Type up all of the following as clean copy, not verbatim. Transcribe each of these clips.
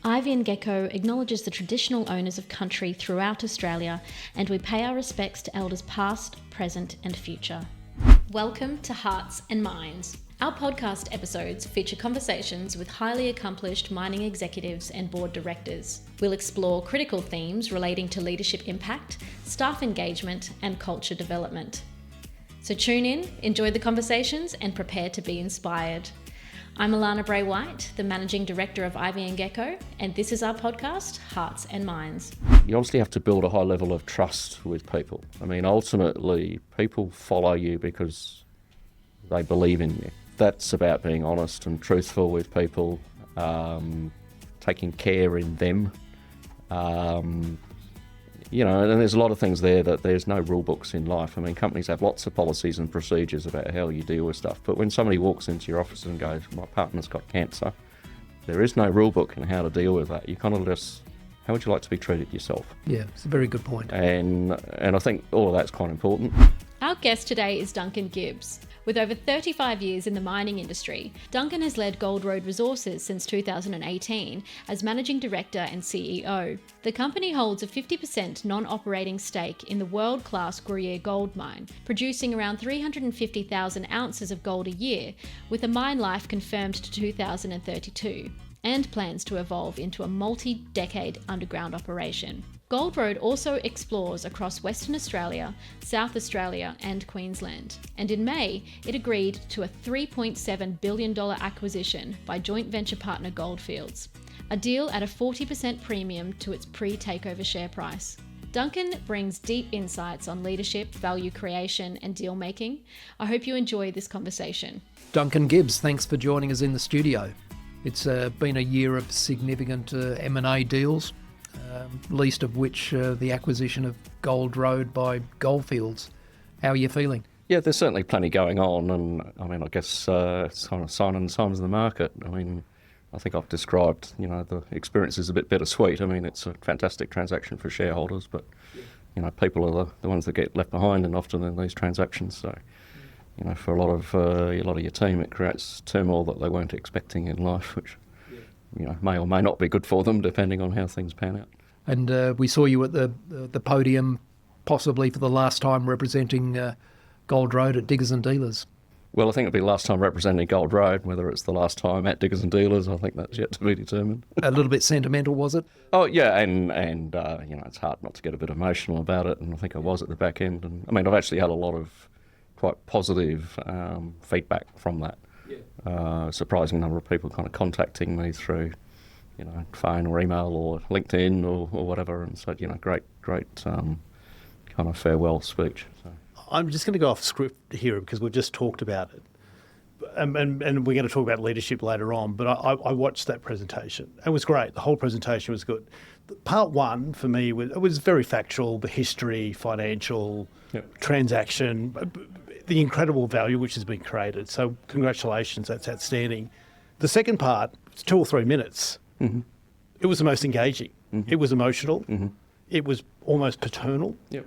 Ivy and Gecko acknowledges the traditional owners of country throughout Australia, and we pay our respects to elders past, present and future. Welcome to Hearts and Minds. Our podcast episodes feature conversations with highly accomplished mining executives and board directors. We'll explore critical themes relating to leadership impact, staff engagement and culture development. So tune in, enjoy the conversations and prepare to be inspired. I'm Alana Bray-White, the Managing Director of Ivy and Gecko, and this is our podcast, Hearts and Minds. You obviously have to build a high level of trust with people. I mean, ultimately, people follow you because they believe in you. That's about being honest and truthful with people, taking care in them. And there's a lot of things there that there's no rule books in life. I mean, companies have lots of policies and procedures about how you deal with stuff. But when somebody walks into your office and goes, my partner's got cancer, there is no rule book in how to deal with that. You kind of just, how would you like to be treated yourself? Yeah, it's a very good point. And I think all of that's quite important. Our guest today is Duncan Gibbs. With over 35 years in the mining industry, Duncan has led Gold Road Resources since 2018 as Managing Director and CEO. The company holds a 50% non-operating stake in the world-class Gruyere gold mine, producing around 350,000 ounces of gold a year, with a mine life confirmed to 2032, and plans to evolve into a multi-decade underground operation. Gold Road also explores across Western Australia, South Australia and Queensland, and in May it agreed to a $3.7 billion acquisition by joint venture partner Goldfields, a deal at a 40% premium to its pre-takeover share price. Duncan brings deep insights on leadership, value creation and deal making. I hope you enjoy this conversation. Duncan Gibbs, thanks for joining us in the studio. It's been a year of significant M&A deals. Least of which the acquisition of Gold Road by Goldfields. How are you feeling? Yeah, there's certainly plenty going on, and I mean, I guess it's kind of signing the times of the market. I mean, I think I've described, the experience is a bit bittersweet. I mean, it's a fantastic transaction for shareholders, but, people are the ones that get left behind and often in these transactions. So, for a lot of your team, it creates turmoil that they weren't expecting in life, which, may or may not be good for them, depending on how things pan out. And we saw you at the podium, possibly for the last time representing Gold Road at Diggers and Dealers. Well, I think it'll be the last time representing Gold Road. Whether it's the last time at Diggers and Dealers, I think that's yet to be determined. A little bit sentimental, was it? Oh, yeah, and it's hard not to get a bit emotional about it, and I think I was at the back end. And I mean, I've actually had a lot of quite positive feedback from that. Yeah. Surprising number of people kind of contacting me through phone or email or LinkedIn or whatever, and so great kind of farewell speech. So. I'm just going to go off script here because we've just talked about it, and we're going to talk about leadership later on. But I watched that presentation. It was great. The whole presentation was good. Part one for me was very factual: the history, financial, transaction, the incredible value which has been created. So congratulations, that's outstanding. The second part, it's 2 or 3 minutes. Mm-hmm. It was the most engaging. Mm-hmm. It was emotional. Mm-hmm. It was almost paternal. Yep.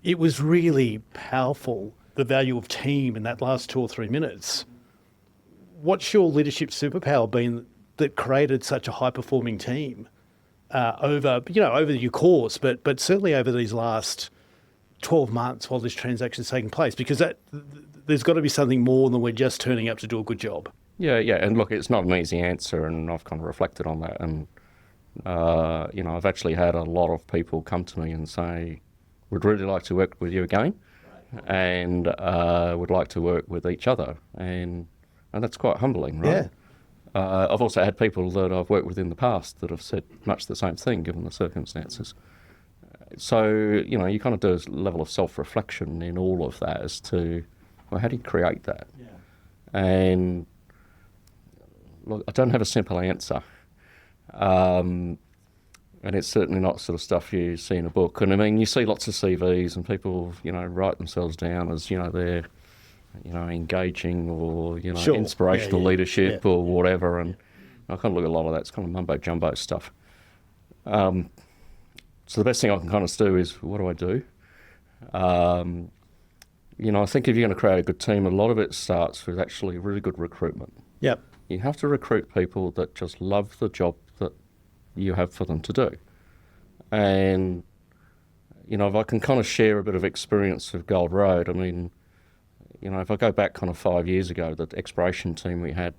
It was really powerful, the value of team in that last 2 or 3 minutes. What's your leadership superpower been that created such a high-performing team over your course, but certainly over these last 12 months while this transaction's taking place? Because there's got to be something more than we're just turning up to do a good job. Yeah, and look, it's not an easy answer, and I've kind of reflected on that. And, I've actually had a lot of people come to me and say, would really like to work with you again, and would like to work with each other. And that's quite humbling, right? Yeah. I've also had people that I've worked with in the past that have said much the same thing, given the circumstances. So, you kind of do a level of self-reflection in all of that as to, well, how do you create that? Yeah. And look, I don't have a simple answer. And it's certainly not sort of stuff you see in a book. And I mean, you see lots of CVs and people, write themselves down as, they're, engaging or, sure. Inspirational leadership or whatever. And I kind of look at a lot of that. It's kind of mumbo-jumbo stuff. So the best thing I can kind of do is, what do I do? I think if you're going to create a good team, a lot of it starts with actually really good recruitment. Yep. You have to recruit people that just love the job that you have for them to do. And, you know, if I can kind of share a bit of experience of Gold Road, I mean, you know, if I go back kind of 5 years ago, the exploration team we had,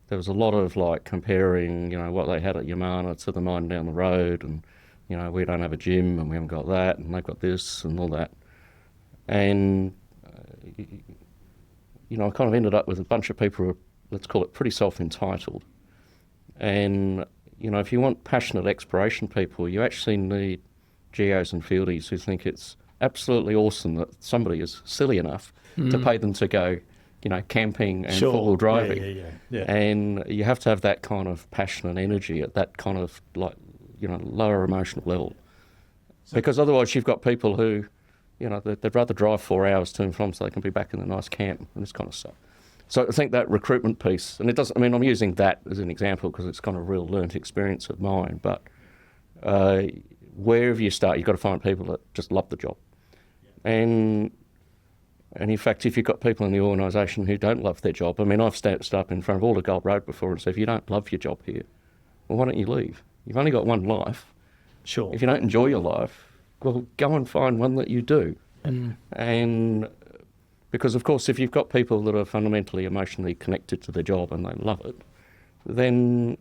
there was a lot of like comparing, you know, what they had at Yamana to the mine down the road, and, you know, we don't have a gym and we haven't got that, and they've got this and all that. And, you know, I kind of ended up with a bunch of people who are, let's call it, pretty self-entitled. And, you know, if you want passionate exploration people, you actually need geos and fieldies who think it's absolutely awesome that somebody is silly enough to pay them to go, you know, camping and four-wheel driving. Yeah. And you have to have that kind of passion and energy at that kind of, like, you know, lower emotional level. Because otherwise you've got people who, you know, they'd rather drive 4 hours to and from so they can be back in a nice camp and this kind of stuff. So I think that recruitment piece, and it doesn't, I mean, I'm using that as an example because it's kind of a real learnt experience of mine, but wherever you start, you've got to find people that just love the job. And in fact, if you've got people in the organisation who don't love their job, I mean, I've stood up in front of all the Gold Road before and said, if you don't love your job here, well, why don't you leave? You've only got one life. Sure. If you don't enjoy your life, well, go and find one that you do. And because, of course, if you've got people that are fundamentally emotionally connected to their job and they love it, then,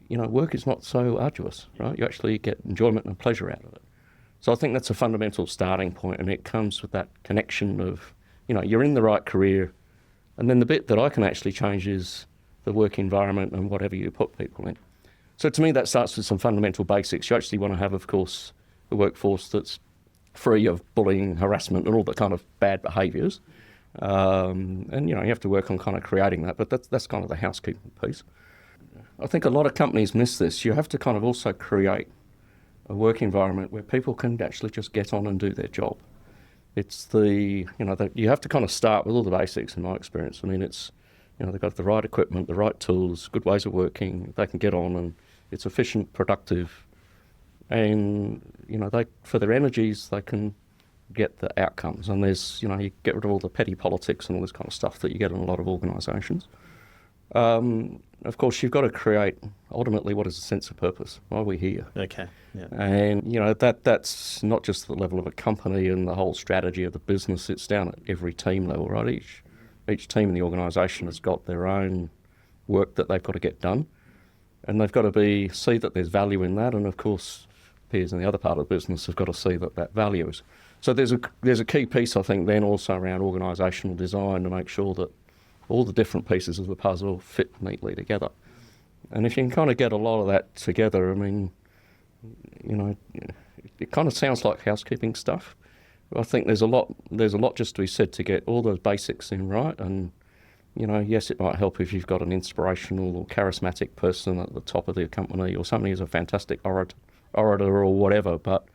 you know, work is not so arduous, right? You actually get enjoyment and pleasure out of it. So I think that's a fundamental starting point, and it comes with that connection of, you know, you're in the right career, and then the bit that I can actually change is the work environment and whatever you put people in. So to me, that starts with some fundamental basics. You actually want to have, of course, a workforce that's free of bullying, harassment, and all the kind of bad behaviours. And, you know, you have to work on kind of creating that, but that's kind of the housekeeping piece. I think a lot of companies miss this. You have to kind of also create a work environment where people can actually just get on and do their job. It's the, you know, you have to kind of start with all the basics in my experience. I mean, it's, you know, they've got the right equipment, the right tools, good ways of working, they can get on and it's efficient, productive, and, you know, they, for their energies, they can get the outcomes. And there's, you know, you get rid of all the petty politics and all this kind of stuff that you get in a lot of organisations. Of course, you've got to create, ultimately, what is a sense of purpose? Why are we here? Okay, yeah. And, you know, that's not just the level of a company and the whole strategy of the business, it's down at every team level, right? Each team in the organisation has got their own work that they've got to get done, and they've got to see that there's value in that, and of course, peers in the other part of the business have got to see that value is. So there's a key piece, I think, then also around organisational design to make sure that all the different pieces of the puzzle fit neatly together. And if you can kind of get a lot of that together, I mean, you know, it kind of sounds like housekeeping stuff. I think there's a lot just to be said to get all those basics in right. And, you know, yes, it might help if you've got an inspirational or charismatic person at the top of the company or somebody who's a fantastic orator or whatever, but,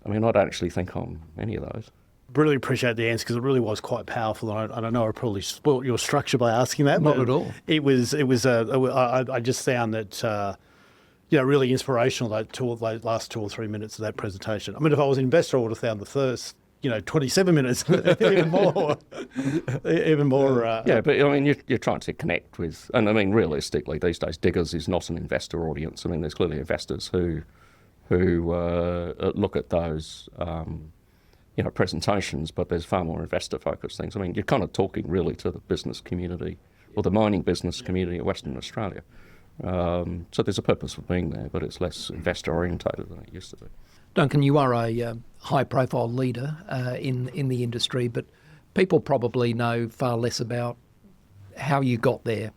I mean, I don't actually think I'm any of those. Really appreciate the answer because it really was quite powerful. And I know I probably spoilt your structure by asking that. Not at all. It was. I just found that, you know, really inspirational. Those last 2 or 3 minutes of that presentation. I mean, if I was an investor, I would have found the first, you know, 27 minutes even more. Yeah, but I mean, you're trying to connect with, and I mean, realistically, these days, Diggers is not an investor audience. I mean, there's clearly investors who look at those. You know, presentations, but there's far more investor-focused things. I mean, you're kind of talking really to the business community or the mining business community of Western Australia. So there's a purpose for being there, but it's less investor-orientated than it used to be. Duncan, you are a high-profile leader in the industry, but people probably know far less about how you got there.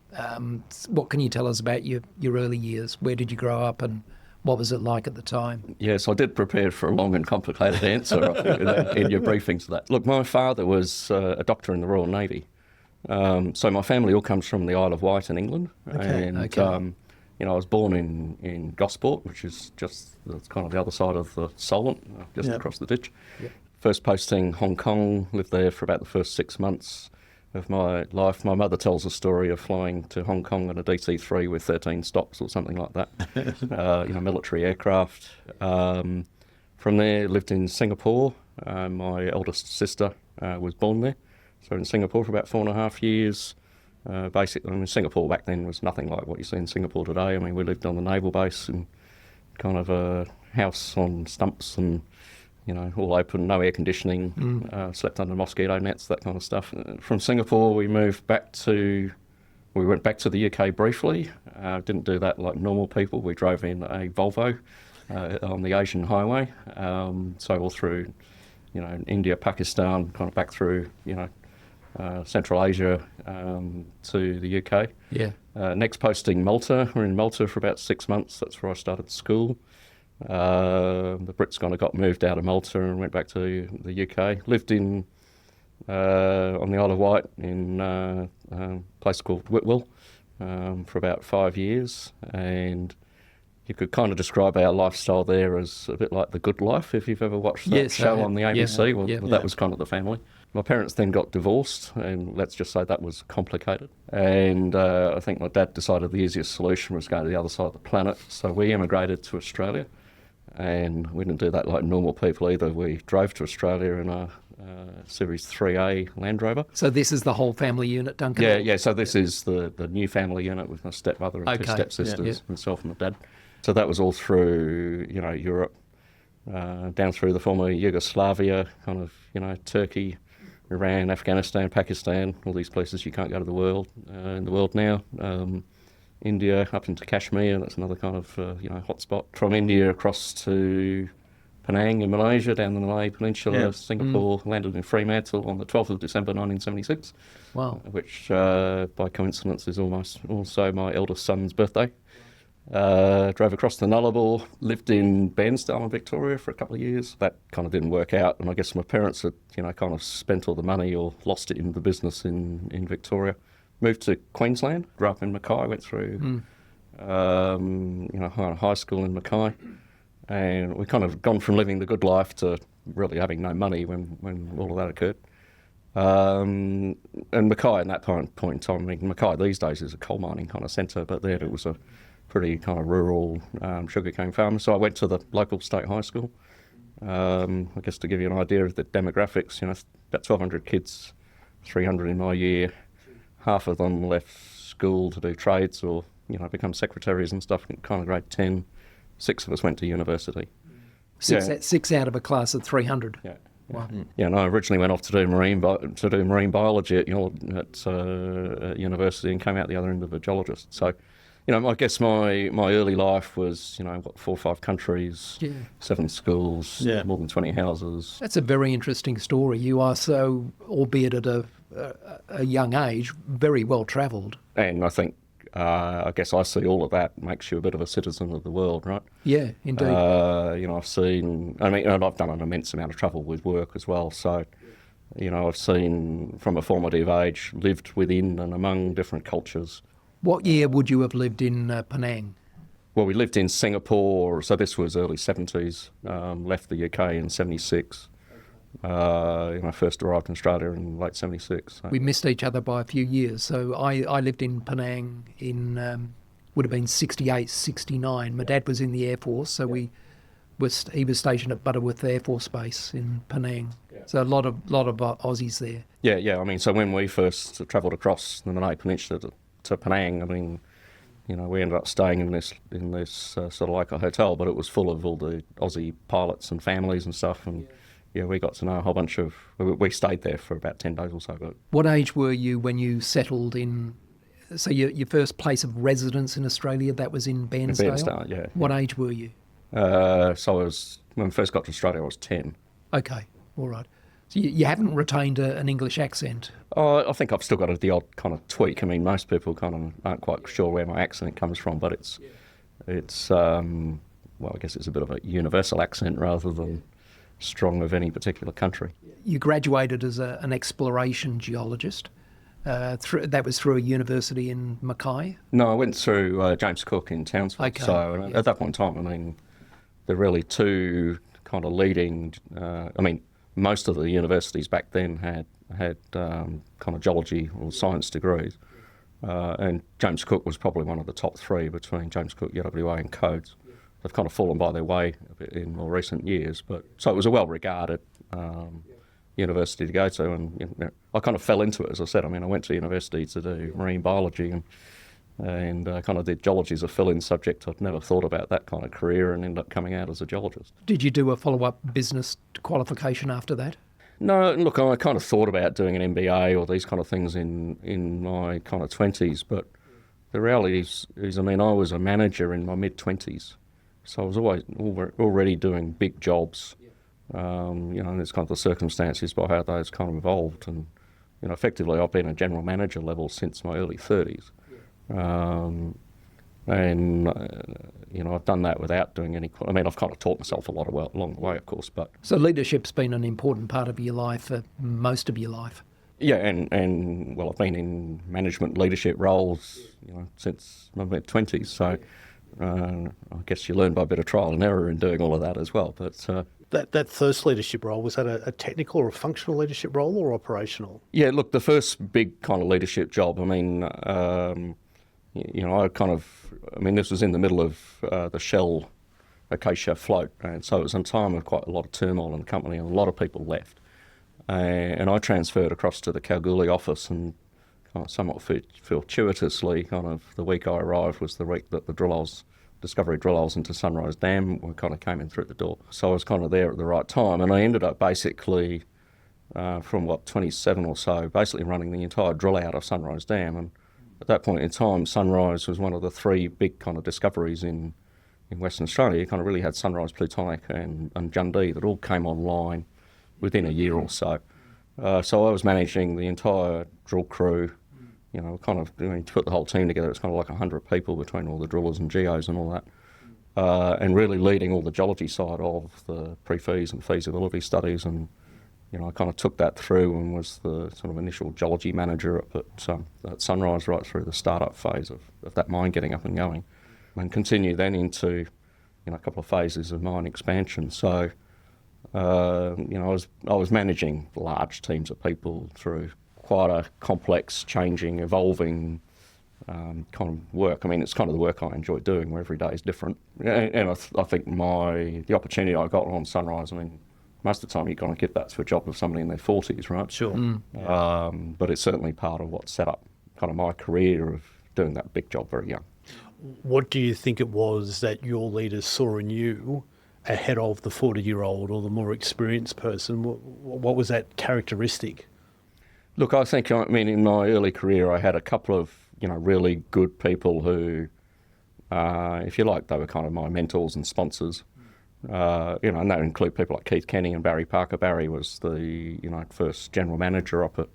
What can you tell us about your early years? Where did you grow up and what was it like at the time? Yes, I did prepare for a long and complicated answer I think, in your briefing to that. Look, my father was a doctor in the Royal Navy. So my family all comes from the Isle of Wight in England. Okay. You know, I was born in Gosport, which is just kind of the other side of the Solent, just across the ditch. Yep. First posting Hong Kong, lived there for about the first 6 months of my life. My mother tells a story of flying to Hong Kong in a DC-3 with 13 stops or something like that, you know, military aircraft. From there, lived in Singapore. My eldest sister was born there. So in Singapore for about 4.5 years. Basically, I mean, Singapore back then was nothing like what you see in Singapore today. I mean, we lived on the naval base in kind of a house on stumps and, all open, no air conditioning, slept under mosquito nets, that kind of stuff. From Singapore, we went back to the UK briefly. Didn't do that like normal people. We drove in a Volvo on the Asian highway. So all through, India, Pakistan, kind of back through, Central Asia to the UK. Yeah. Next posting, Malta. We're in Malta for about 6 months. That's where I started school. The Brits kind of got moved out of Malta and went back to the UK. Lived in on the Isle of Wight in a place called Whitwell for about 5 years, and you could kind of describe our lifestyle there as a bit like The Good Life, if you've ever watched that show on the ABC. That was kind of the family. My parents then got divorced, and let's just say that was complicated. And I think my dad decided the easiest solution was go to the other side of the planet, so we emigrated to Australia. And we didn't do that like normal people either. We drove to Australia in a Series 3A Land Rover. So this is the whole family unit, Duncan? Yeah. So this is the new family unit with my stepmother and two stepsisters, myself and my dad. So that was all through, Europe, down through the former Yugoslavia, kind of, Turkey, Iran, Afghanistan, Pakistan, all these places you can't go to the world, in the world now. India, up into Kashmir, that's another kind of, hotspot. From India across to Penang in Malaysia, down the Malay Peninsula, Singapore, landed in Fremantle on the 12th of December 1976. Wow. Which, by coincidence, is almost also my eldest son's birthday. Drove across the Nullarbor, lived in Bairnsdale in Victoria for a couple of years. That kind of didn't work out, and I guess my parents had, kind of spent all the money or lost it in the business in Victoria. Moved to Queensland, grew up in Mackay, went through high school in Mackay, and we kind of gone from living the good life to really having no money when all of that occurred. And Mackay at that point in time, I mean, Mackay these days is a coal mining kind of centre, but then it was a pretty kind of rural sugarcane farm. So I went to the local state high school. I guess to give you an idea of the demographics, about 1,200 kids, 300 in my year. Half of them left school to do trades or, become secretaries and stuff in kind of grade 10. 6 of us went to university. Six out of a class of 300. Yeah. Wow. Yeah, and I originally went off to do marine biology at university and came out the other end of a geologist. So, I guess my early life was, 4 or 5 countries, 7 schools, more than 20 houses. That's a very interesting story. You are so, albeit at a young age, very well travelled. And I think, I guess I see all of that makes you a bit of a citizen of the world, right? Yeah, indeed. I've done an immense amount of travel with work as well. So, I've seen from a formative age, lived within and among different cultures. What year would you have lived in Penang? Well, we lived in Singapore, so this was early 70s, left the UK in 76. I first arrived in Australia in late 76. So. We missed each other by a few years. So I lived in Penang in, would have been 68, 69. My dad was in the Air Force, so he was stationed at Butterworth Air Force Base in Penang. Yeah. So a lot of Aussies there. Yeah. I mean, so when we first travelled across the Malay Peninsula to Penang, I mean, we ended up staying in this sort of like a hotel, but it was full of all the Aussie pilots and families and stuff, and we got to know a whole bunch of. We stayed there for about 10 days or so. But what age were you when you settled in? So your first place of residence in Australia, that was in Bairnsdale? In Bairnsdale, yeah. What age were you? So when we first got to Australia, I was 10. Okay, all right. So you haven't retained an English accent? I think I've still got the odd kind of tweak. I mean, most people kind of aren't quite sure where my accent comes from, but it's I guess it's a bit of a universal accent rather than strong of any particular country. You graduated as an exploration geologist. That was through a university in Mackay? No, I went through James Cook in Townsville. Okay. So at that point in time, I mean, there are really two kind of leading. Most of the universities back then had kind of geology or science degrees, and James Cook was probably one of the top 3 between James Cook, UWA, and Codes. They've kind of fallen by their way a bit in more recent years, but so it was a well-regarded university to go to, and I kind of fell into it, as I said. I mean, I went to university to do marine biology, and kind of did geology as a fill-in subject. I'd never thought about that kind of career, and ended up coming out as a geologist. Did you do a follow-up business qualification after that? No, look, I kind of thought about doing an MBA or these kind of things in my kind of 20s, but the reality is, I mean, I was a manager in my mid-20s, so I was already doing big jobs. And it's kind of the circumstances by how those kind of evolved, and effectively I've been a general manager level since my early 30s. I've done that without doing any. I mean, I've kind of taught myself a lot along the way, of course. But so leadership's been an important part of your life, most of your life. Yeah, and I've been in management leadership roles, since my mid-20s. So I guess you learn by a bit of trial and error in doing all of that as well. But that first leadership role, was that a technical or a functional leadership role or operational? Yeah, look, the first big kind of leadership job. I mean, this was in the middle of the Shell Acacia float, and so it was a time of quite a lot of turmoil in the company, and a lot of people left. And I transferred across to the Kalgoorlie office, and kind of somewhat fortuitously, kind of the week I arrived was the week that the discovery drill holes into Sunrise Dam kind of came in through the door. So I was kind of there at the right time, and I ended up basically, from 27 or so, basically running the entire drill out of Sunrise Dam. And at that point in time, Sunrise was one of the three big kind of discoveries in Western Australia. You kind of really had Sunrise Plutonic and Jundee that all came online within a year or so. So I was managing the entire drill crew, to put the whole team together. It's kind of like 100 people between all the drillers and geos and all that, and really leading all the geology side of the pre-feas and feasibility studies. And I kind of took that through and was the sort of initial geology manager at Sunrise right through the startup phase of that mine getting up and going, and continue then into a couple of phases of mine expansion. So I was managing large teams of people through quite a complex, changing, evolving kind of work. I mean, it's kind of the work I enjoy doing, where every day is different. And I think the opportunity I got on Sunrise, I mean, most of the time you're going to give that to a job of somebody in their 40s, right? Sure. But it's certainly part of what set up kind of my career of doing that big job very young. What do you think it was that your leaders saw in you ahead of the 40-year-old or the more experienced person? What was that characteristic? Look, I think, in my early career, I had a couple of, really good people who, if you like, they were kind of my mentors and sponsors. And that include people like Keith Kenny and Barry Parker. Barry was the, first general manager up at,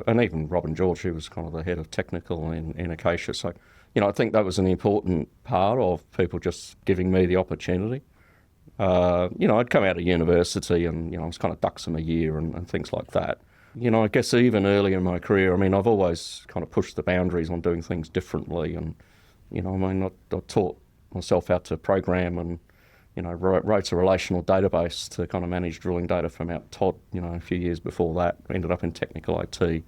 and even Robin George, who was kind of the head of technical in Acacia. So, I think that was an important part of people just giving me the opportunity. I'd come out of university and, I was kind of ducks in a year and things like that. I guess even early in my career, I've always kind of pushed the boundaries on doing things differently. And, I taught myself how to program and, wrote a relational database to kind of manage drilling data from Mount Todd, a few years before that. Ended up in technical IT.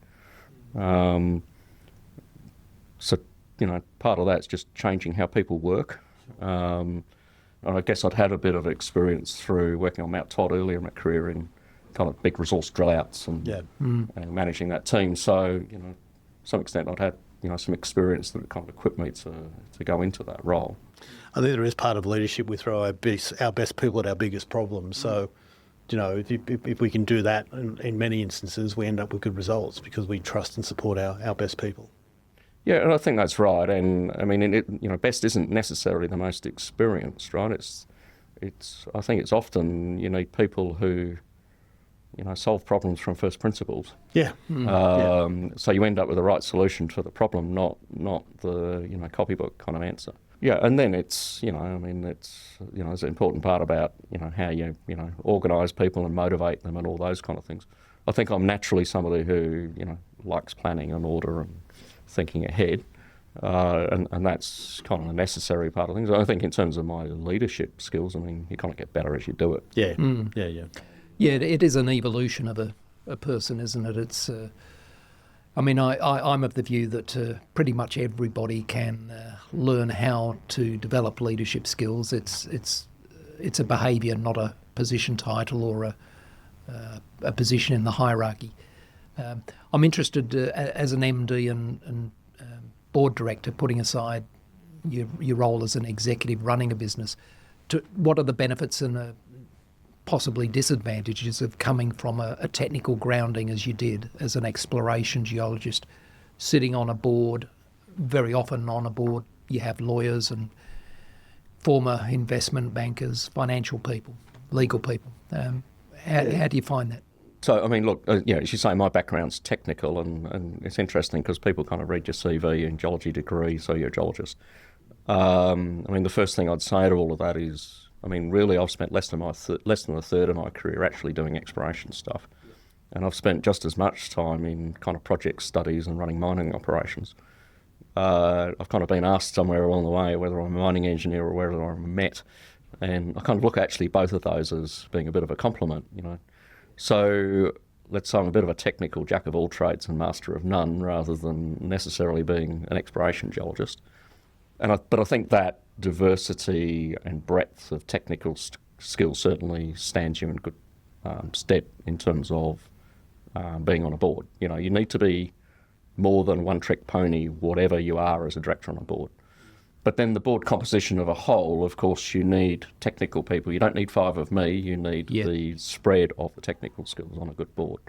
Part of that's just changing how people work. And I guess I'd had a bit of experience through working on Mount Todd earlier in my career in kind of big resource drill outs and managing that team. So, to some extent I'd had, some experience that kind of equipped me to go into that role. I think there is part of leadership. We throw our best people at our biggest problems. So, if we can do that, in many instances, we end up with good results because we trust and support our best people. Yeah, and I think that's right. And best isn't necessarily the most experienced, right? I think it's often you need people who, solve problems from first principles. Yeah. So you end up with the right solution to the problem, not the copybook kind of answer. Yeah, and then it's it's an important part about how you organise people and motivate them and all those kind of things. I think I'm naturally somebody who likes planning and order and thinking ahead, and that's kind of a necessary part of things. I think in terms of my leadership skills, you kind of get better as you do it. Yeah, Yeah, it is an evolution of a person, isn't it? It's, I'm of the view that pretty much everybody can learn how to develop leadership skills. It's a behaviour, not a position title or a position in the hierarchy. I'm interested, as an MD and board director, putting aside your role as an executive running a business, what are the benefits and possibly disadvantages of coming from a technical grounding as you did as an exploration geologist, sitting on a board? Very often on a board you have lawyers and former investment bankers, financial people, legal people. How do you find that? So, I mean, look, as you say, my background's technical, and it's interesting because people kind of read your CV and geology degree, so you're a geologist. I mean, the first thing I'd say to all of that is, I mean, really, I've spent less than a third of my career actually doing exploration stuff, and I've spent just as much time in kind of project studies and running mining operations. I've kind of been asked somewhere along the way whether I'm a mining engineer or whether I'm a MET, and I kind of look at actually both of those as being a bit of a compliment, So let's say I'm a bit of a technical jack of all trades and master of none, rather than necessarily being an exploration geologist. But I think that diversity and breadth of technical skills certainly stands you in good stead in terms of being on a board. You need to be more than one-trick pony, whatever you are as a director on a board. But then the board composition of a whole, of course, you need technical people. You don't need 5 of me. You need the spread of the technical skills on a good board.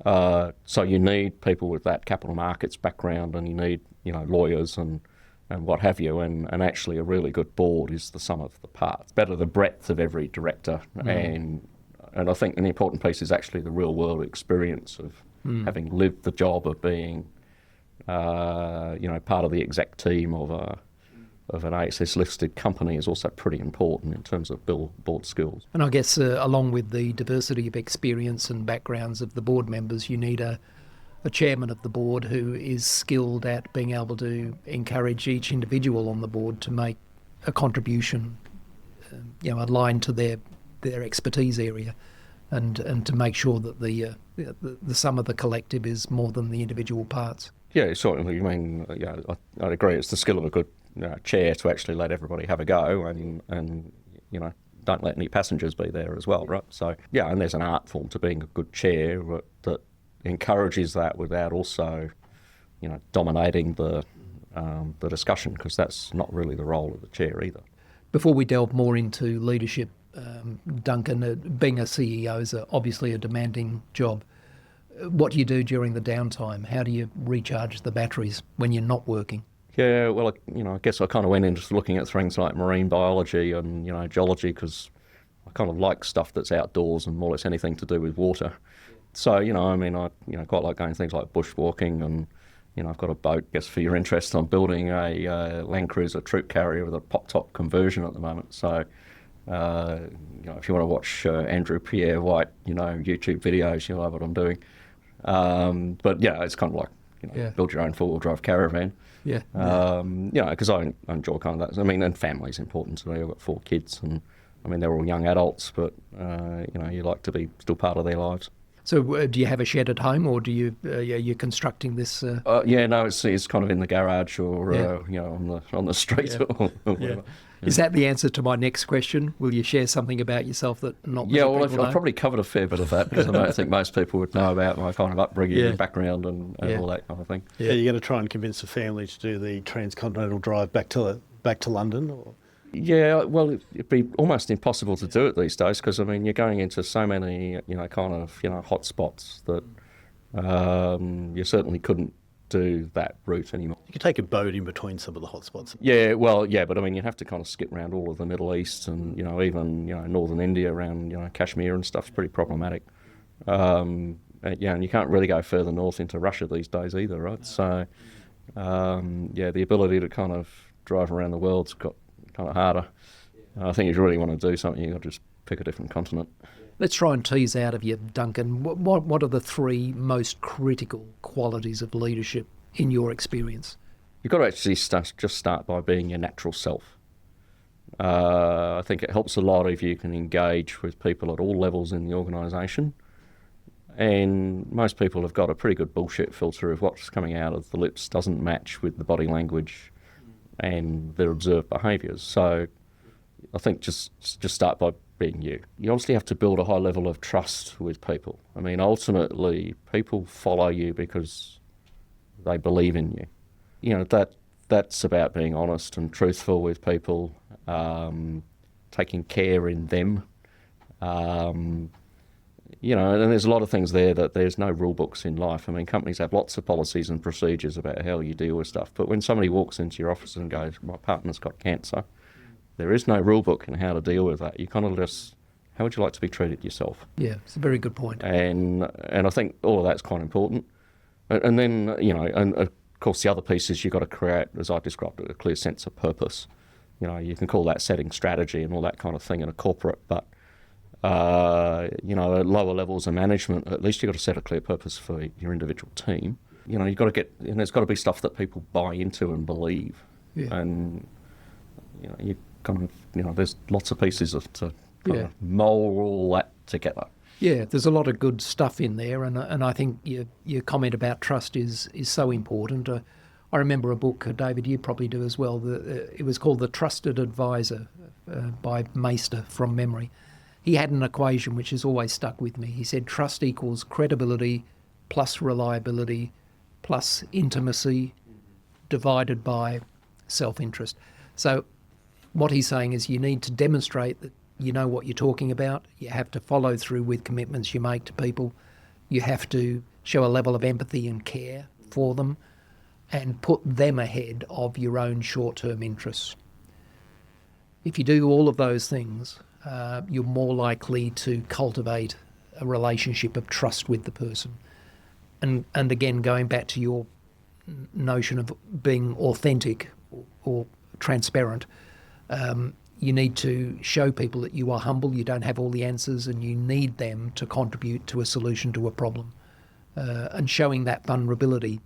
So you need people with that capital markets background, and you need lawyers and what have you. And actually, a really good board is the sum of the parts. Better the breadth of every director, and I think an important piece is actually the real world experience of having lived the job of being, part of the exec team of an ASX listed company is also pretty important in terms of board skills. And I guess along with the diversity of experience and backgrounds of the board members, you need a chairman of the board who is skilled at being able to encourage each individual on the board to make a contribution, aligned to their expertise area, and to make sure that the sum of the collective is more than the individual parts. Yeah, certainly. I mean, I'd agree. It's the skill of a good chair to actually let everybody have a go, and don't let any passengers be there as well, right? So and there's an art form to being a good chair that encourages that without also, dominating the discussion, because that's not really the role of the chair either. Before we delve more into leadership, Duncan, being a CEO is obviously a demanding job. What do you do during the downtime? How do you recharge the batteries when you're not working? Yeah, well, I guess I kind of went into looking at things like marine biology and, geology, because I kind of like stuff that's outdoors and more or less anything to do with water. So, I quite like going things like bushwalking, and, I've got a boat, I guess, for your interest. I'm building a Land Cruiser troop carrier with a pop-top conversion at the moment. So, if you want to watch Andrew Pierre White, YouTube videos, you'll know what I'm doing. But, it's kind of like, build your own four-wheel drive caravan. Yeah. Because I enjoy kind of that. I mean, and family's important to me. I've got 4 kids, and they're all young adults, but you like to be still part of their lives. So, do you have a shed at home, or do you're constructing this? No, it's kind of in the garage or on the street or whatever. Is that the answer to my next question? Will you share something about yourself that not many people know? I've probably covered a fair bit of that, because I don't think most people would know about my kind of upbringing and background and all that kind of thing. Yeah, you're going to try and convince the family to do the transcontinental drive back to London, or? Yeah, well, it'd be almost impossible to do it these days, because you're going into so many hot spots that you certainly couldn't do that route anymore. You could take a boat in between some of the hotspots. Yeah, but you have to kind of skip around all of the Middle East and even northern India around Kashmir and stuff's pretty problematic. And you can't really go further north into Russia these days either, right? So the ability to kind of drive around the world's got kind of harder. I think if you really want to do something, you've got to just pick a different continent. Let's try and tease out of you, Duncan, what are the 3 most critical qualities of leadership in your experience? You've got to actually just start by being your natural self. I think it helps a lot if you can engage with people at all levels in the organisation. And most people have got a pretty good bullshit filter of what's coming out of the lips doesn't match with the body language and their observed behaviours. So I think just start by being you. You obviously have to build a high level of trust with people. I mean, ultimately, people follow you because they believe in you. You know, that's about being honest and truthful with people, taking care in them. You know, and there's a lot of things there that there's no rule books in life. I mean, companies have lots of policies and procedures about how you deal with stuff. But when somebody walks into your office and goes, my partner's got cancer, there is no rule book in how to deal with that. You kind of just, how would you like to be treated yourself? Yeah, it's a very good point. And I think all of that's quite important. And then, you know, and of course the other piece is you've got to create, as I described it, a clear sense of purpose. You know, you can call that setting strategy and all that kind of thing in a corporate, but you know, at lower levels of management, at least you've got to set a clear purpose for your individual team. You know, you've got to get, and there's got to be stuff that people buy into and believe. Yeah. And, you know, you kind of, you know, there's lots of pieces to kind of mould all that together. Yeah, there's a lot of good stuff in there, and I think your comment about trust is so important. I remember a book, David, you probably do as well, it was called The Trusted Advisor by Meister from memory. He had an equation which has always stuck with me. He said trust equals credibility plus reliability plus intimacy divided by self-interest. So what he's saying is you need to demonstrate that you know what you're talking about. You have to follow through with commitments you make to people. You have to show a level of empathy and care for them and put them ahead of your own short-term interests. If you do all of those things, you're more likely to cultivate a relationship of trust with the person. And again, going back to your notion of being authentic or transparent, you need to show people that you are humble, you don't have all the answers, and you need them to contribute to a solution to a problem. And showing that vulnerability,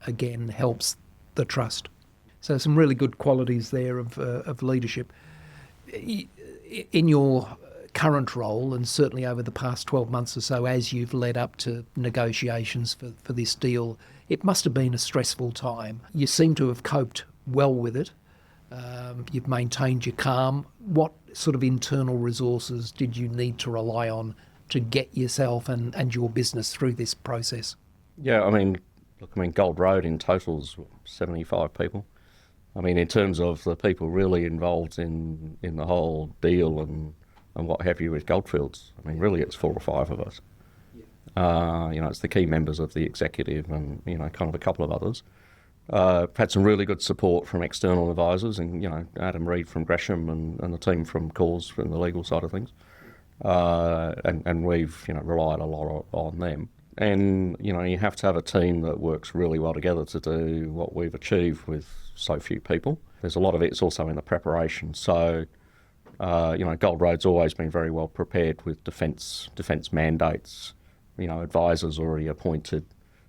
again, helps the trust. So some really good qualities there of leadership. In your current role, and certainly over the past 12 months or so, as you've led up to negotiations for this deal, it must have been a stressful time. You seem to have coped well with it. You've maintained your calm. What sort of internal resources did you need to rely on to get yourself and your business through this process? Yeah, I mean, Gold Road in total is 75 people. I mean, in terms of the people really involved in the whole deal and what have you with Goldfields, I mean, really it's 4 or 5 of us. Yeah. You know, it's the key members of the executive and, you know, kind of a couple of others. Had some really good support from external advisors and, you know, Adam Reid from Gresham and the team from Cause from the legal side of things. And we've, you know, relied a lot on them. And, you know, you have to have a team that works really well together to do what we've achieved with so few people. There's a lot of it's also in the preparation. So, you know, Gold Road's always been very well prepared with defence mandates, you know, advisors already appointed,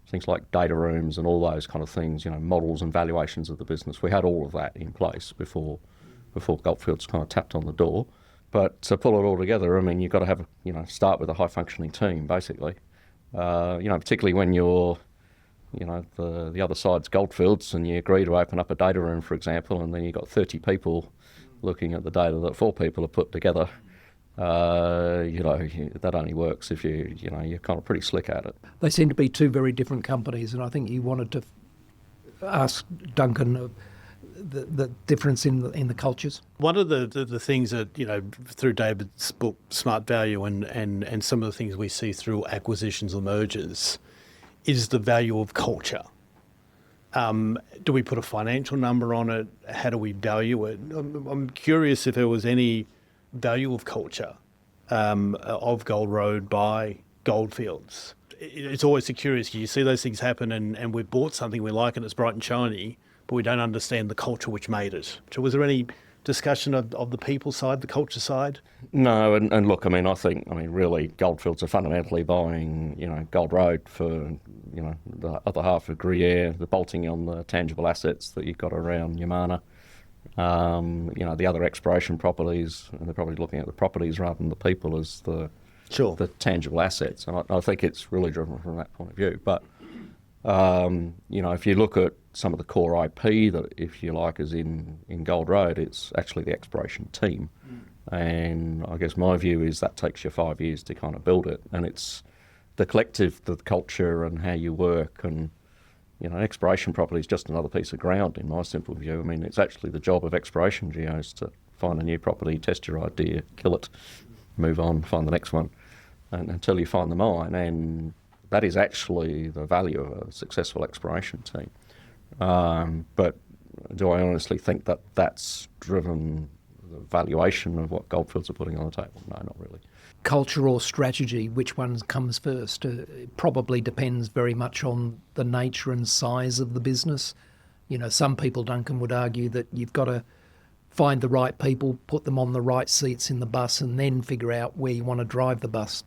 things like data rooms and all those kind of things, you know, models and valuations of the business. We had all of that in place before Goldfields kind of tapped on the door. But to pull it all together, I mean, you've got to have, you know, start with a high-functioning team, basically. You know, particularly when you're, you know, the other side's Goldfields and you agree to open up a data room, for example, and then you've got 30 people looking at the data that 4 people have put together. You know, that only works if you're kind of pretty slick at it. They seem to be 2 very different companies, and I think you wanted to ask Duncan the difference in the cultures. One of the things that, you know, through David's book Smart Value and some of the things we see through acquisitions or mergers is the value of culture. Do we put a financial number on it? How do we value it? I'm curious if there was any value of culture of Gold Road by Goldfields. It's always curious. You see those things happen and we've bought something we like and it's bright and shiny, but we don't understand the culture which made it. So was there any discussion of the people side, the culture side? No, and look, I mean, really, Goldfields are fundamentally buying, you know, Gold Road for, you know, the other half of Gruyere, the bolting on the tangible assets that you've got around Yamana. You know, the other exploration properties, and they're probably looking at the properties rather than the people as the tangible assets. And I think it's really driven from that point of view. But, you know, if you look at some of the core IP that, if you like, is in Gold Road, it's actually the exploration team. And I guess my view is that takes you 5 years to kind of build it. And it's the collective, the culture and how you work. And, exploration property is just another piece of ground in my simple view. I mean, it's actually the job of exploration geos to find a new property, test your idea, kill it, move on, find the next one, and until you find the mine. And that is actually the value of a successful exploration team. But do I honestly think that that's driven the valuation of what goldfields are putting on the table? No, not really. Culture or strategy, which one comes first? It probably depends very much on the nature and size of the business. Some people, Duncan, would argue that you've got to find the right people, put them on the right seats in the bus, and then figure out where you want to drive the bus.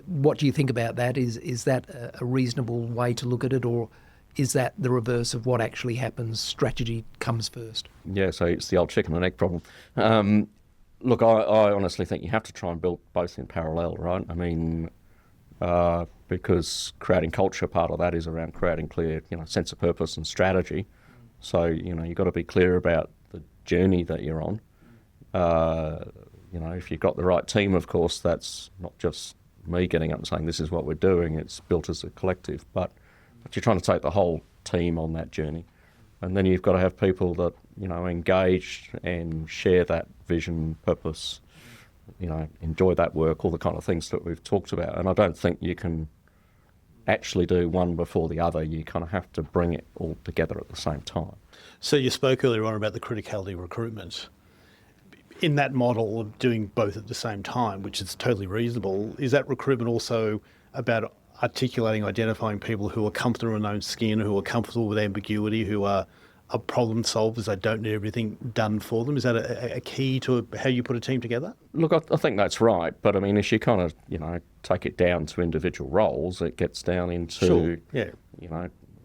What do you think about that? Is that a reasonable way to look at it, or is that the reverse of what actually happens? Strategy comes first. Yeah, so it's the old chicken and egg problem. Look, I honestly think you have to try and build both in parallel, right? I mean, because creating culture, part of that is around creating clear, sense of purpose and strategy. So, you've got to be clear about the journey that you're on. If you've got the right team, of course, that's not just me getting up and saying this is what we're doing. It's built as a collective, but you're trying to take the whole team on that journey. And then you've got to have people that, engage and share that vision, purpose, enjoy that work, all the kind of things that we've talked about. And I don't think you can actually do one before the other. You kind of have to bring it all together at the same time. So you spoke earlier on about the criticality of recruitment. In that model of doing both at the same time, which is totally reasonable, is that recruitment also about articulating, identifying people who are comfortable in their own skin, who are comfortable with ambiguity, who are problem solvers, they don't need everything done for them? Is that a key to how you put a team together? Look, I think that's right. But, I mean, as you kind of, take it down to individual roles, it gets down into, sure. Yeah.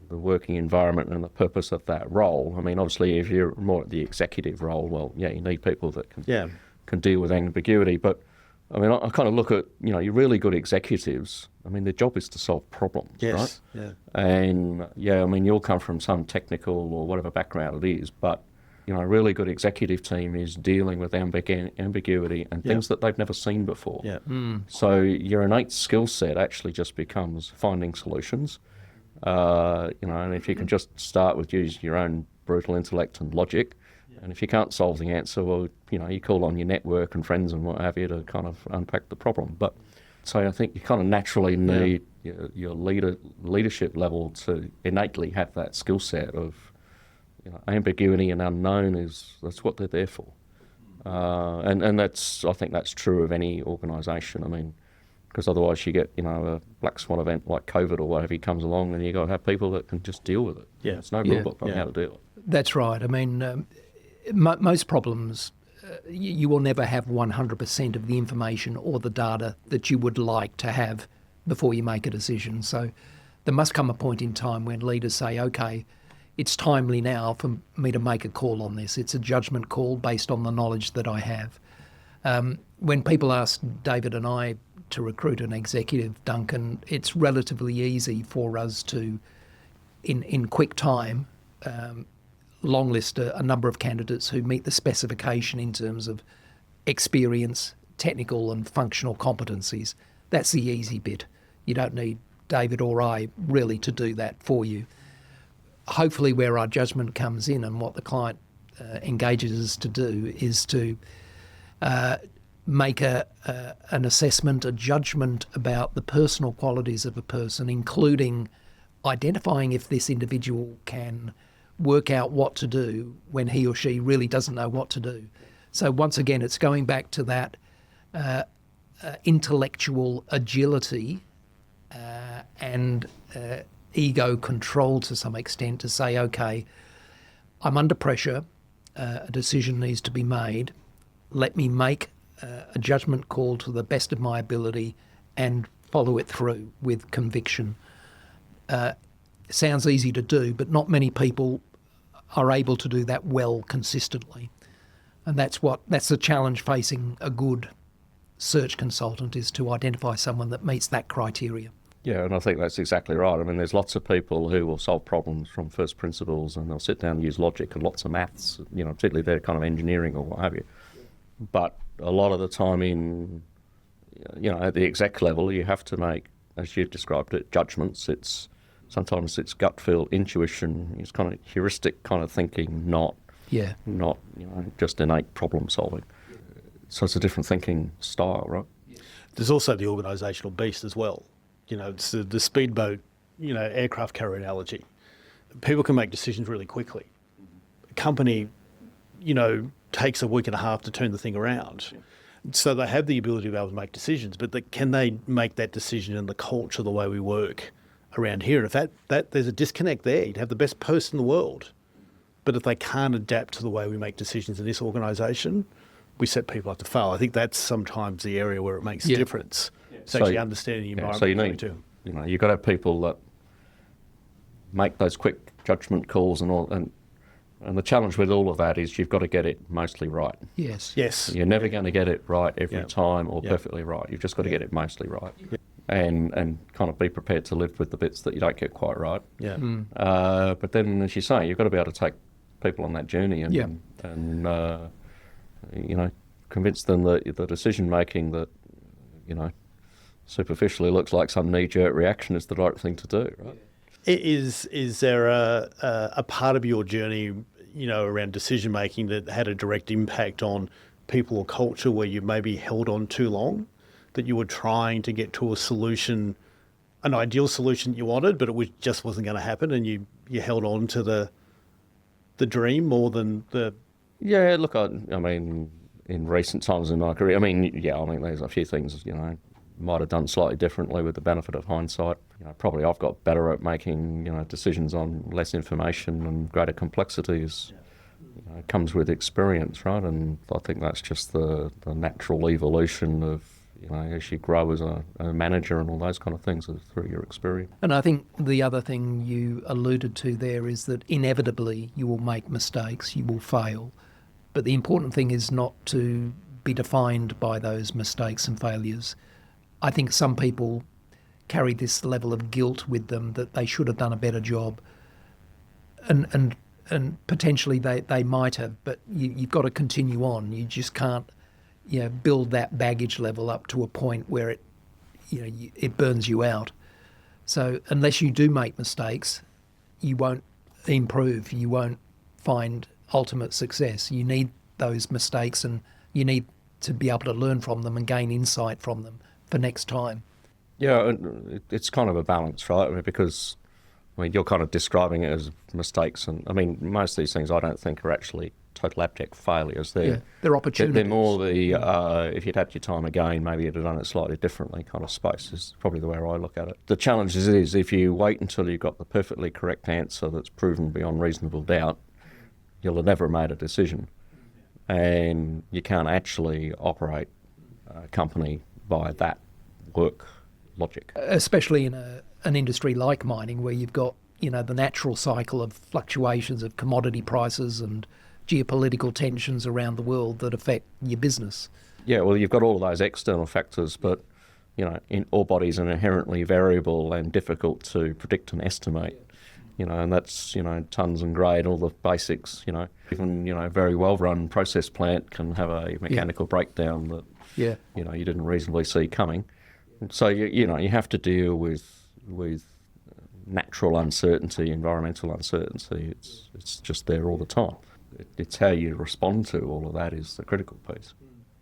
The working environment and the purpose of that role. I mean, obviously, if you're more at the executive role, well, yeah, you need people that can deal with ambiguity. But, I mean, I kind of look at, your really good executives, I mean, their job is to solve problems, right? Yeah. And, I mean, you'll come from some technical or whatever background it is, but, a really good executive team is dealing with ambiguity and things that they've never seen before. Yeah. So your innate skill set actually just becomes finding solutions. And if you can just start with using your own brutal intellect and logic, and if you can't solve the answer, well, you call on your network and friends and what have you to kind of unpack the problem. But so I think you kind of naturally need your leadership level to innately have that skill set of ambiguity and unknown. That's what they're there for, and I think that's true of any organisation. I mean, because otherwise you get a black swan event like COVID or whatever comes along, and you got to have people that can just deal with it. Yeah, it's no rule book on how to deal with it. That's right. I mean, most problems, you will never have 100% of the information or the data that you would like to have before you make a decision. So there must come a point in time when leaders say, okay, it's timely now for me to make a call on this. It's a judgment call based on the knowledge that I have. When people ask David and I to recruit an executive, Duncan, it's relatively easy for us to, in quick time, long list a number of candidates who meet the specification in terms of experience, technical and functional competencies. That's the easy bit. You don't need David or I really to do that for you. Hopefully where our judgment comes in and what the client engages us to do is to make an assessment, a judgment about the personal qualities of a person, including identifying if this individual can work out what to do when he or she really doesn't know what to do. So once again, it's going back to that intellectual agility and ego control to some extent to say, okay, I'm under pressure, a decision needs to be made. Let me make a judgment call to the best of my ability and follow it through with conviction. Sounds easy to do, but not many people are able to do that well consistently. And that's the challenge facing a good search consultant, is to identify someone that meets that criteria. Yeah, and I think that's exactly right. I mean, there's lots of people who will solve problems from first principles, and they'll sit down and use logic and lots of maths, particularly they're kind of engineering or what have you. But a lot of the time at the exec level, you have to make, as you've described it, judgments. Sometimes it's gut feel, intuition, it's kind of heuristic kind of thinking, not just innate problem solving. So it's a different thinking style, right? There's also the organisational beast as well. It's the speedboat, aircraft carrier analogy. People can make decisions really quickly. A company, takes a week and a half to turn the thing around. So they have the ability to be able to make decisions, but can they make that decision in the culture, the way we work around here? And if that there's a disconnect there, you'd have the best person in the world. But if they can't adapt to the way we make decisions in this organisation, we set people up to fail. I think that's sometimes the area where it makes a difference. It's actually understanding the environment. So you've got to have people that make those quick judgment calls and all, and the challenge with all of that is you've got to get it mostly right. Yes. You're never going to get it right every time or perfectly right. You've just got to get it mostly right. And kind of be prepared to live with the bits that you don't get quite right. But then, as you say, you've got to be able to take people on that journey and convince them that the decision making that superficially looks like some knee-jerk reaction is the right thing to do, right? Is there a part of your journey, around decision making that had a direct impact on people or culture where you maybe held on too long, that you were trying to get to a solution, an ideal solution that you wanted, but it just wasn't going to happen, and you held on to the dream more than the... Yeah, look, I mean, in recent times in my career, there's a few things, might have done slightly differently with the benefit of hindsight. Probably I've got better at making, decisions on less information and greater complexities. Comes with experience, right? And I think that's just the natural evolution of, as you grow as a manager and all those kind of things through your experience. And I think the other thing you alluded to there is that inevitably you will make mistakes, you will fail. But the important thing is not to be defined by those mistakes and failures. I think some people carry this level of guilt with them that they should have done a better job, and potentially they might have, but you've got to continue on. You just can't build that baggage level up to a point where it burns you out. So unless you do make mistakes, you won't improve, you won't find ultimate success. You need those mistakes, and you need to be able to learn from them and gain insight from them for next time. Yeah, it's kind of a balance, right? Because, you're kind of describing it as mistakes, and most of these things I don't think are actually total abject failures. They're opportunities. They're more the, if you'd had your time again, maybe you'd have done it slightly differently kind of space is probably the way I look at it. The challenge is if you wait until you've got the perfectly correct answer that's proven beyond reasonable doubt, you'll have never made a decision. And you can't actually operate a company by that work logic. Especially in an industry like mining, where you've got, the natural cycle of fluctuations of commodity prices and geopolitical tensions around the world that affect your business. Yeah, well, you've got all of those external factors, but, ore bodies are inherently variable and difficult to predict and estimate. And that's, tons and grade, all the basics, even, a very well-run process plant can have a mechanical breakdown that, you didn't reasonably see coming. So, you have to deal with natural uncertainty, environmental uncertainty. It's just there all the time. It's how you respond to all of that is the critical piece.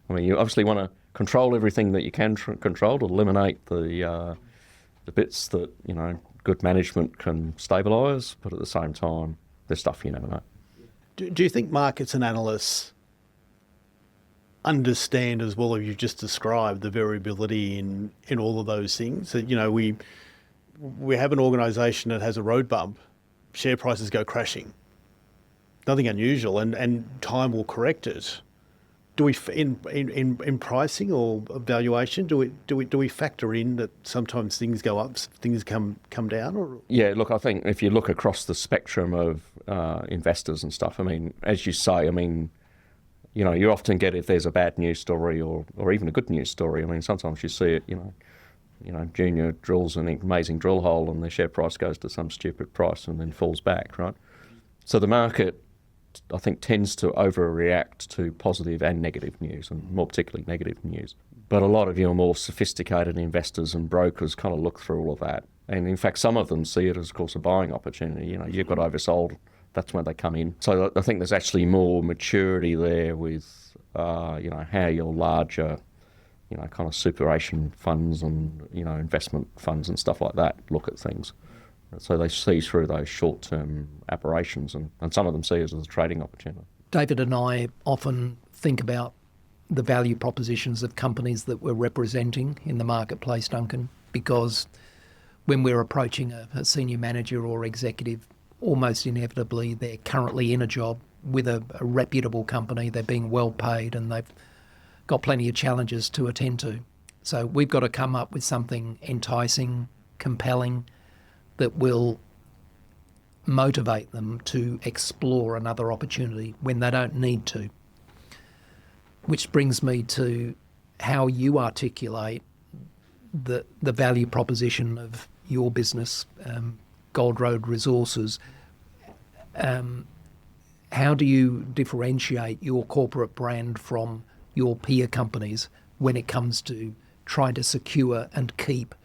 You obviously want to control everything that you can control to eliminate the bits that, good management can stabilise, but at the same time, there's stuff you never know. Do you think markets and analysts understand as well as you just described the variability in all of those things? That, we have an organisation that has a road bump, share prices go crashing. Nothing unusual, and time will correct it. Do we, in pricing or valuation, do we factor in that sometimes things go up, things come down? Or? Yeah, look, I think if you look across the spectrum of investors and stuff, as you say, you often get if there's a bad news story or even a good news story. Sometimes you see it, Junior drills an amazing drill hole and the share price goes to some stupid price and then falls back, right? So the market I think, tends to overreact to positive and negative news, and more particularly negative news. But a lot of your more sophisticated investors and brokers kind of look through all of that. And in fact, some of them see it as, of course, a buying opportunity. You know, you've got oversold, that's when they come in. So I think there's actually more maturity there with, you know, how your larger, you know, kind of superannuation funds and, you know, investment funds and stuff like that look at things. So they see through those short-term aberrations, and some of them see it as a trading opportunity. David and I often think about the value propositions of companies that we're representing in the marketplace, Duncan, because when we're approaching a senior manager or executive, almost inevitably they're currently in a job with a reputable company, they're being well paid, and they've got plenty of challenges to attend to. So we've got to come up with something enticing, compelling, that will motivate them to explore another opportunity when they don't need to. Which brings me to how you articulate the value proposition of your business, Gold Road Resources. How do you differentiate your corporate brand from your peer companies when it comes to trying to secure and keep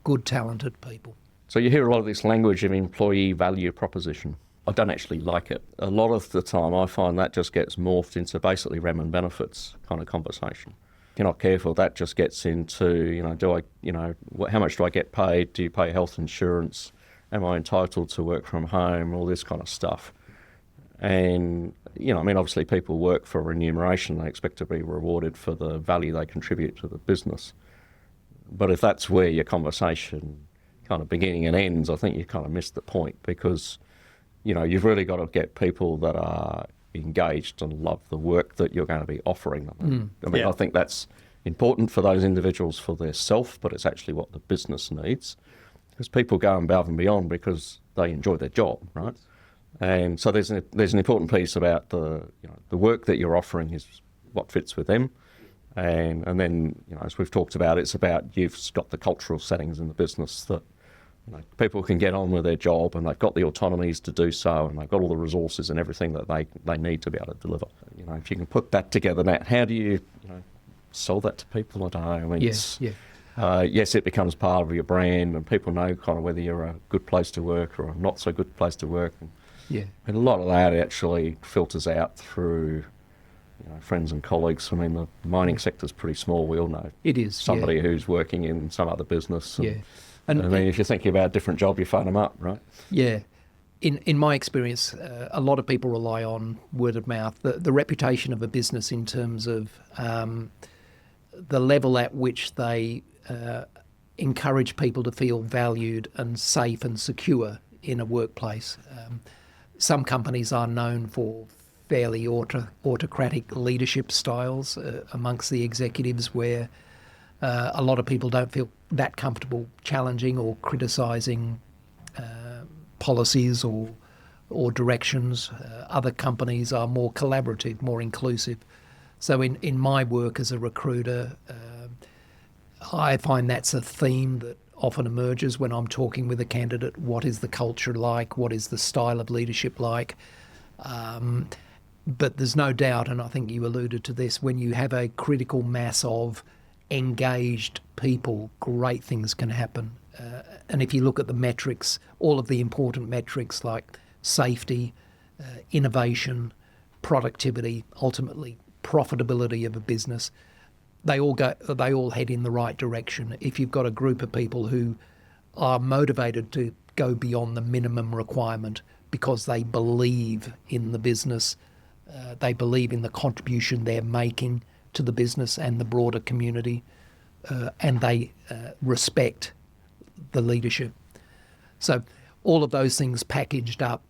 good, talented people? So you hear a lot of this language of employee value proposition. I don't actually like it. A lot of the time I find that just gets morphed into basically rem and benefits kind of conversation. If you're not careful, that just gets into, you know, how much do I get paid? Do you pay health insurance? Am I entitled to work from home? All this kind of stuff. And, you know, I mean, obviously people work for remuneration. They expect to be rewarded for the value they contribute to the business. But if that's where your conversation kind of beginning and ends, I think you kind of missed the point, because, you know, you've really got to get people that are engaged and love the work that you're going to be offering them. I mean, I think that's important for those individuals for their self, but it's actually what the business needs, because people go above and beyond because they enjoy their job, right? And so there's an important piece about the work that you're offering is what fits with them. And then, you know, as we've talked about, it's about you've got the cultural settings in the business that, you know, people can get on with their job, and they've got the autonomies to do so, and they've got all the resources and everything that they need to be able to deliver. You know, if you can put that together, Nat, how do you sell that to people? I don't know. I mean, yes, it becomes part of your brand, and people know kind of whether you're a good place to work or a not so good place to work. And a lot of that actually filters out through, you know, friends and colleagues. I mean, the mining sector's pretty small. We all know it is somebody who's working in some other business. And I mean, if you're thinking about a different job, you phone them up, right? Yeah. In my experience, a lot of people rely on word of mouth, the reputation of a business in terms of the level at which they encourage people to feel valued and safe and secure in a workplace. Some companies are known for fairly autocratic leadership styles amongst the executives, where a lot of people don't feel that comfortable challenging or criticising policies or directions. Other companies are more collaborative, more inclusive. So in my work as a recruiter, I find that's a theme that often emerges when I'm talking with a candidate. What is the culture like? What is the style of leadership like? But there's no doubt, and I think you alluded to this, when you have a critical mass of engaged people, great things can happen. And if you look at the metrics, all of the important metrics like safety, innovation, productivity, ultimately profitability of a business, they all head in the right direction. If you've got a group of people who are motivated to go beyond the minimum requirement because they believe in the business, they believe in the contribution they're making to the business and the broader community, and they respect the leadership. So all of those things packaged up,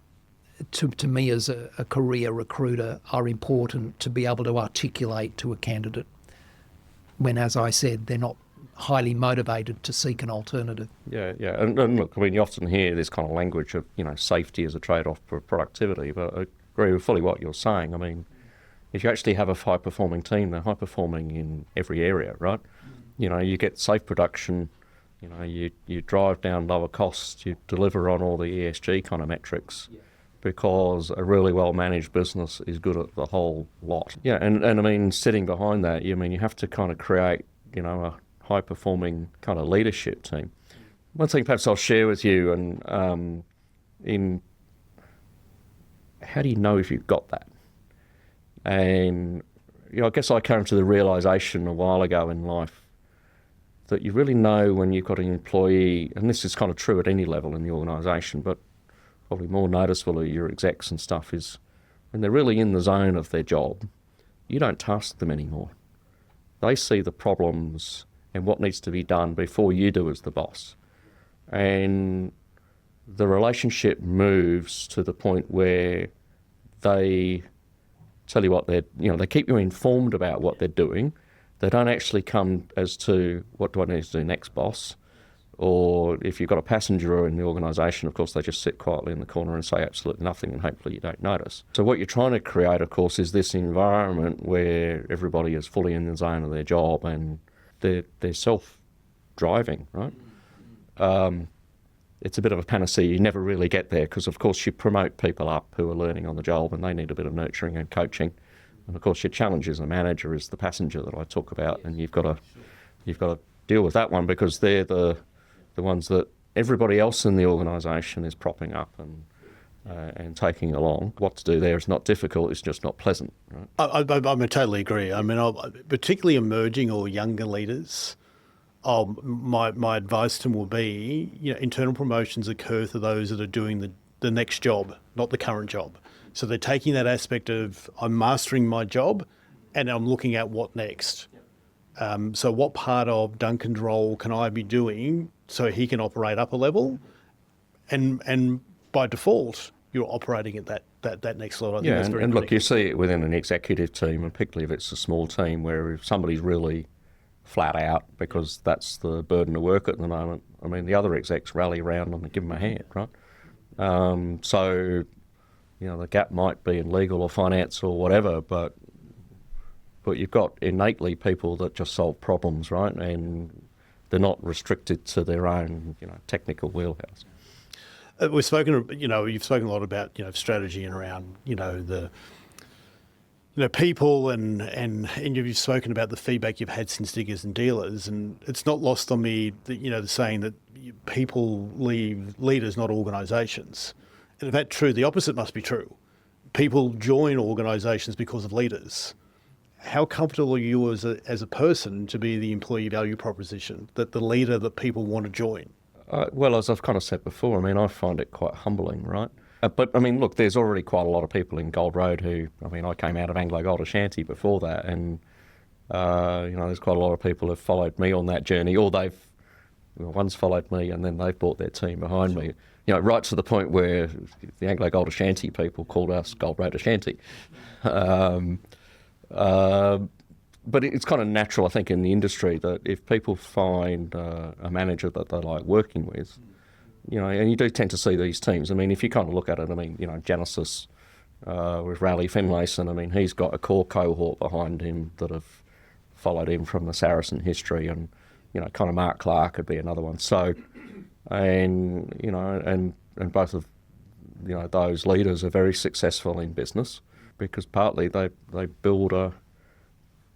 to me as a career recruiter, are important to be able to articulate to a candidate when, as I said, they're not highly motivated to seek an alternative. Yeah. And look, I mean, you often hear this kind of language of, you know, safety as a trade-off for productivity, but I agree with fully what you're saying. I mean, if you actually have a high-performing team, they're high-performing in every area, right? You know, you get safe production, you know, you drive down lower costs, you deliver on all the ESG kind of metrics. because a really well-managed business is good at the whole lot. Yeah, and I mean, sitting behind that, you have to kind of create, a high-performing kind of leadership team. One thing perhaps I'll share with you, and in how do you know if you've got that? And I guess I came to the realisation a while ago in life that you really know when you've got an employee, and this is kind of true at any level in the organisation, but probably more noticeable your execs and stuff, is when they're really in the zone of their job, you don't task them anymore. They see the problems and what needs to be done before you do as the boss. And the relationship moves to the point where they tell you what they keep you informed about what they're doing. They don't actually come as to, what do I need to do next, boss? Or if you've got a passenger in the organisation, of course, they just sit quietly in the corner and say absolutely nothing, and hopefully you don't notice. So what you're trying to create, of course, is this environment where everybody is fully in the zone of their job and they're self-driving, right? It's a bit of a panacea. You never really get there because, of course, you promote people up who are learning on the job and they need a bit of nurturing and coaching. And, of course, your challenge as a manager is the passenger that I talk about, and you've got to deal with that one because they're the ones that everybody else in the organisation is propping up and taking along. What to do there is not difficult, it's just not pleasant. Right? I totally agree. I mean, particularly emerging or younger leaders, my advice to them will be, internal promotions occur to those that are doing the next job, not the current job. So they're taking that aspect of, I'm mastering my job and I'm looking at what next. So what part of Duncan's role can I be doing so he can operate up a level? And by default, you're operating at that next level. I think that's very and look, critical. you see it within an executive team, and particularly if it's a small team, where if somebody's really flat out, because that's the burden of work at the moment, I mean, the other execs rally around them and give them a hand, right? So, the gap might be in legal or finance or whatever, but you've got innately people that just solve problems, right? And they're not restricted to their own, technical wheelhouse. We've spoken, you've spoken a lot about, strategy and around, people and you've spoken about the feedback you've had since Diggers and Dealers, and it's not lost on me that, the saying that people leave leaders, not organisations. And if that's true, the opposite must be true. People join organisations because of leaders. How comfortable are you as a person to be the employee value proposition, that the leader that people want to join? Well, as I've kind of said before, I mean, I find it quite humbling, right? But, I mean, look, there's already quite a lot of people in Gold Road who, I came out of Anglo Gold Ashanti before that, and, there's quite a lot of people who've followed me on that journey, or one's followed me and then they've brought their team behind me, right to the point where the Anglo Gold Ashanti people called us Gold Road Ashanti. But it's kind of natural, I think, in the industry that if people find a manager that they like working with, and you do tend to see these teams. I mean, if you kind of look at it, Genesis with Raleigh Finlayson, he's got a core cohort behind him that have followed him from the Saracen history, and, kind of Mark Clark could be another one. So, and both of, those leaders are very successful in business because partly they build a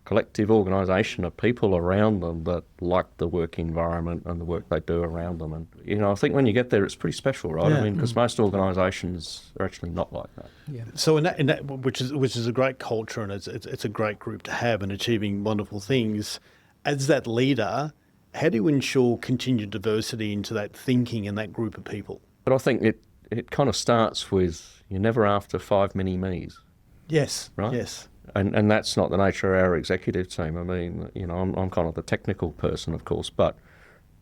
collective organisation of people around them that like the work environment and the work they do around them. And, I think when you get there, it's pretty special, right? Yeah. Because most organisations are actually not like that. Yeah. So in that which is a great culture, and it's a great group to have and achieving wonderful things. As that leader, how do you ensure continued diversity into that thinking and that group of people? But I think it kind of starts with, you're never after 5 mini-me's. Yes. Right? Yes. And that's not the nature of our executive team. I'm kind of the technical person, of course, but,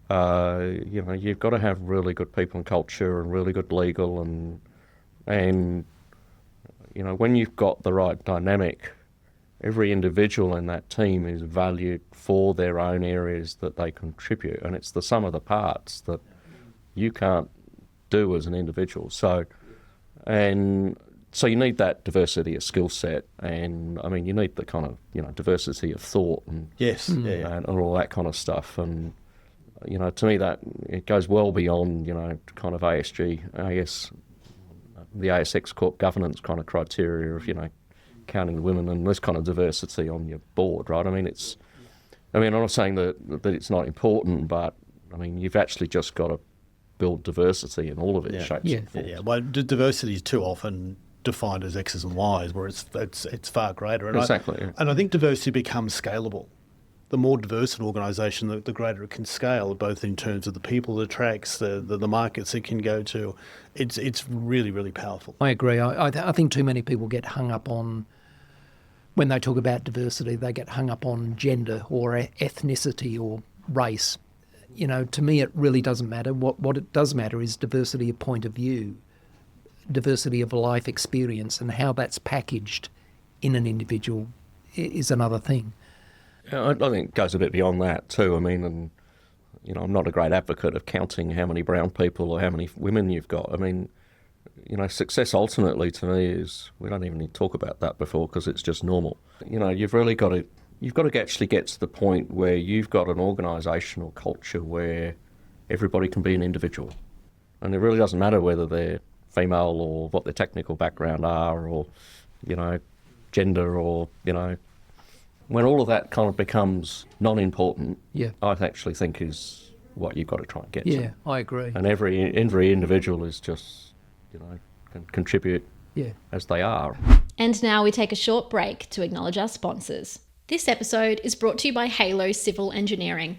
you've got to have really good people and culture and really good legal and when you've got the right dynamic, every individual in that team is valued for their own areas that they contribute, and it's the sum of the parts that you can't do as an individual. So you need that diversity of skill set, and you need the kind of diversity of thought and Yes. and all that kind of stuff. And to me that it goes well beyond kind of AS the ASX Corp governance kind of criteria of, counting the women and this kind of diversity on your board, right? I'm not saying that it's not important, but you've actually just got to build diversity in all of its shapes and forms. Yeah. Well, diversity is too often defined as X's and Y's, where it's far greater. And Exactly. And I think diversity becomes scalable. The more diverse an organisation, the greater it can scale, both in terms of the people it attracts, the markets it can go to. It's really, really powerful. I agree. I think too many people get hung up on, when they talk about diversity, they get hung up on gender or ethnicity or race. To me, it really doesn't matter. What it does matter is diversity of point of view, diversity of life experience, and how that's packaged in an individual is another thing. Yeah, I think it goes a bit beyond that too. I'm not a great advocate of counting how many brown people or how many women you've got. Success ultimately to me is, we don't even need to talk about that before because it's just normal. You've really got to actually get to the point where you've got an organisational culture where everybody can be an individual. And it really doesn't matter whether they're female or what their technical background are or, gender or, when all of that kind of becomes non-important, I actually think is what you've got to try and get to. Yeah, I agree. And every individual is just, can contribute as they are. And now we take a short break to acknowledge our sponsors. This episode is brought to you by Halo Civil Engineering.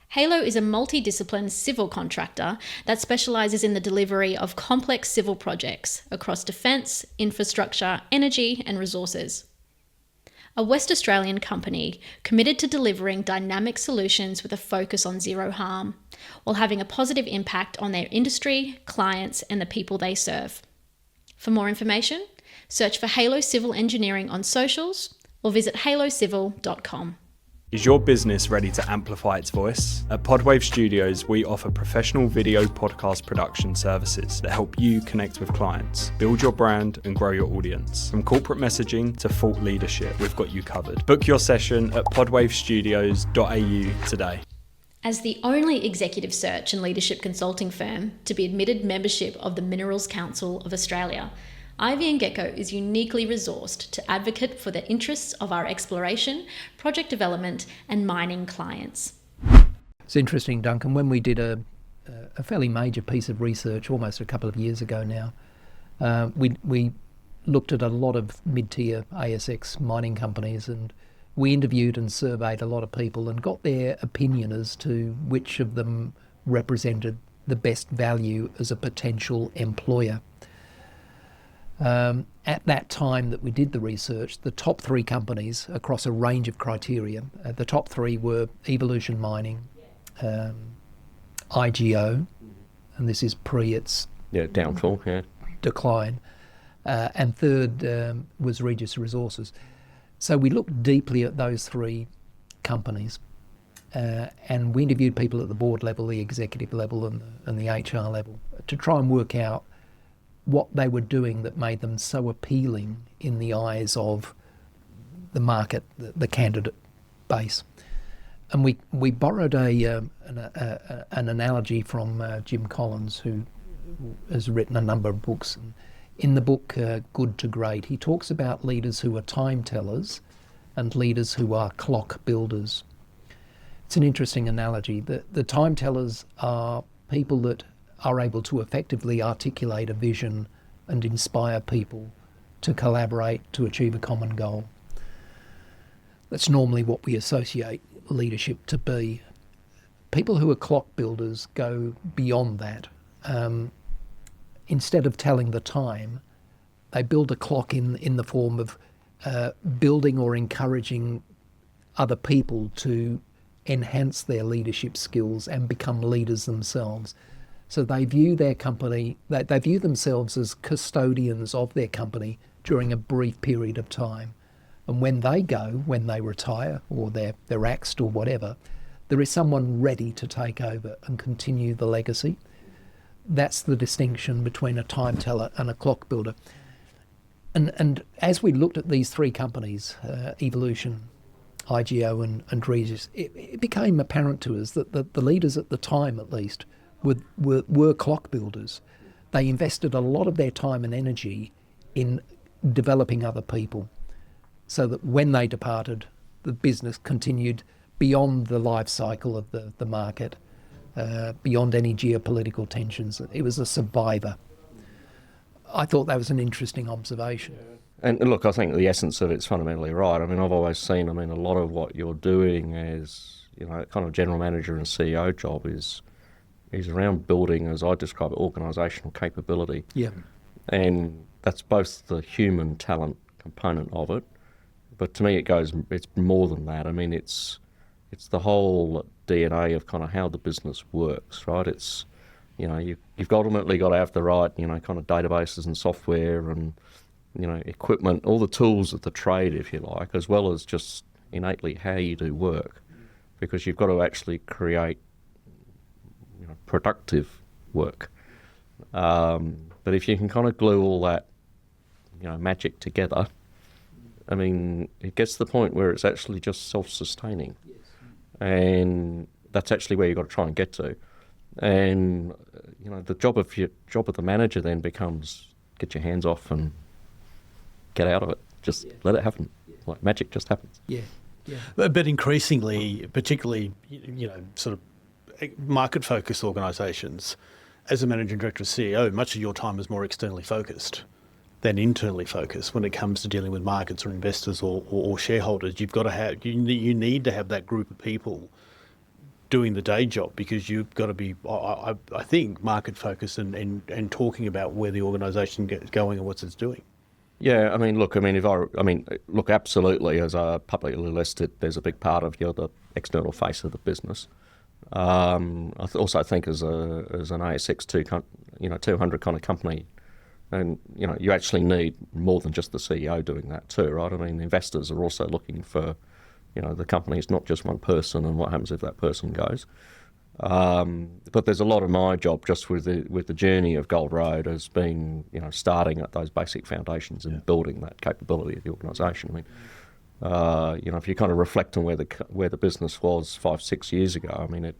Halo is a multidiscipline civil contractor that specialises in the delivery of complex civil projects across defence, infrastructure, energy and resources. A West Australian company committed to delivering dynamic solutions with a focus on zero harm, while having a positive impact on their industry, clients and the people they serve. For more information, search for Halo Civil Engineering on socials or visit halocivil.com. Is your business ready to amplify its voice? At Podwave Studios, we offer professional video podcast production services that help you connect with clients, build your brand and grow your audience. From corporate messaging to thought leadership, we've got you covered. Book your session at podwavestudios.au today. As the only executive search and leadership consulting firm to be admitted membership of the Minerals Council of Australia, Ivy & Gecko is uniquely resourced to advocate for the interests of our exploration, project development and mining clients. It's interesting, Duncan, when we did a fairly major piece of research almost a couple of years ago now, we looked at a lot of mid-tier ASX mining companies and we interviewed and surveyed a lot of people and got their opinion as to which of them represented the best value as a potential employer. At that time that we did the research, the top three companies across a range of criteria, the top three were Evolution Mining, IGO, and this is pre its downfall, decline, and third was Regis Resources. So we looked deeply at those three companies and we interviewed people at the board level, the executive level and the HR level to try and work out what they were doing that made them so appealing in the eyes of the market, the candidate base. And we borrowed an analogy from Jim Collins, who has written a number of books. In the book Good to Great, he talks about leaders who are time tellers and leaders who are clock builders. It's an interesting analogy. The time tellers are people that are able to effectively articulate a vision and inspire people to collaborate to achieve a common goal. That's normally what we associate leadership to be. People who are clock builders go beyond that. Instead of telling the time, they build a clock in the form of building or encouraging other people to enhance their leadership skills and become leaders themselves. So they view their company, they view themselves as custodians of their company during a brief period of time. And when they retire or they're axed or whatever, there is someone ready to take over and continue the legacy. That's the distinction between a time teller and a clock builder. And as we looked at these three companies, Evolution, IGO and Regis, it became apparent to us that the leaders at the time, at least, were clock builders. they invested a lot of their time and energy in developing other people so that when they departed, the business continued beyond the life cycle of the market, beyond any geopolitical tensions. It was a survivor. I thought that was an interesting observation. And look, I think the essence of it's fundamentally right. I mean, I've always seen, a lot of what you're doing as, kind of general manager and CEO job is around building, as I describe it, organisational capability. Yeah. And that's both the human talent component of it, but to me it's more than that. I mean, it's the whole DNA of kind of how the business works, right? It's, you've ultimately got to have the right, kind of databases and software and, equipment, all the tools of the trade, if you like, as well as just innately how you do work, because you've got to actually create, productive work. But if you can kind of glue all that, magic together, I mean, it gets to the point where it's actually just self-sustaining. Yes. And that's actually where you've got to try and get to. And, the job of the manager then becomes get your hands off and get out of it. Just let it happen. Yeah. Like magic just happens. Yeah. Yeah. But increasingly, particularly, sort of market-focused organisations, as a managing director or CEO, much of your time is more externally focused than internally focused when it comes to dealing with markets or investors or shareholders. You've got to have, you need to have that group of people doing the day job, because you've got to be, I think, market-focused and talking about where the organisation is going and what it's doing. Yeah, look, absolutely, as a publicly listed, there's a big part of you're the external face of the business. I also think as an ASX 200 kind of company, and you actually need more than just the CEO doing that too, right? I mean, investors are also looking for, the company's not just one person and what happens if that person goes. But there's a lot of my job just with the journey of Gold Road has been, starting at those basic foundations and building that capability of the organisation. I mean, if you kind of reflect on where the business was 5-6 years ago, I mean, it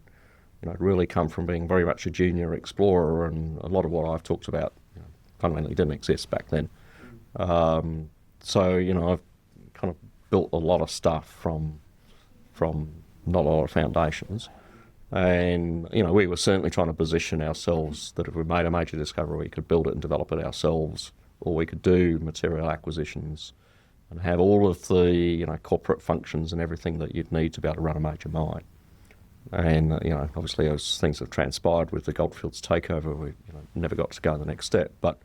really come from being very much a junior explorer, and a lot of what I've talked about, fundamentally didn't exist back then. So I've kind of built a lot of stuff from not a lot of foundations. And, we were certainly trying to position ourselves that if we made a major discovery, we could build it and develop it ourselves, or we could do material acquisitions and have all of the, corporate functions and everything that you'd need to be able to run a major mine. And, obviously as things have transpired with the Goldfields takeover, we never got to go the next step. But,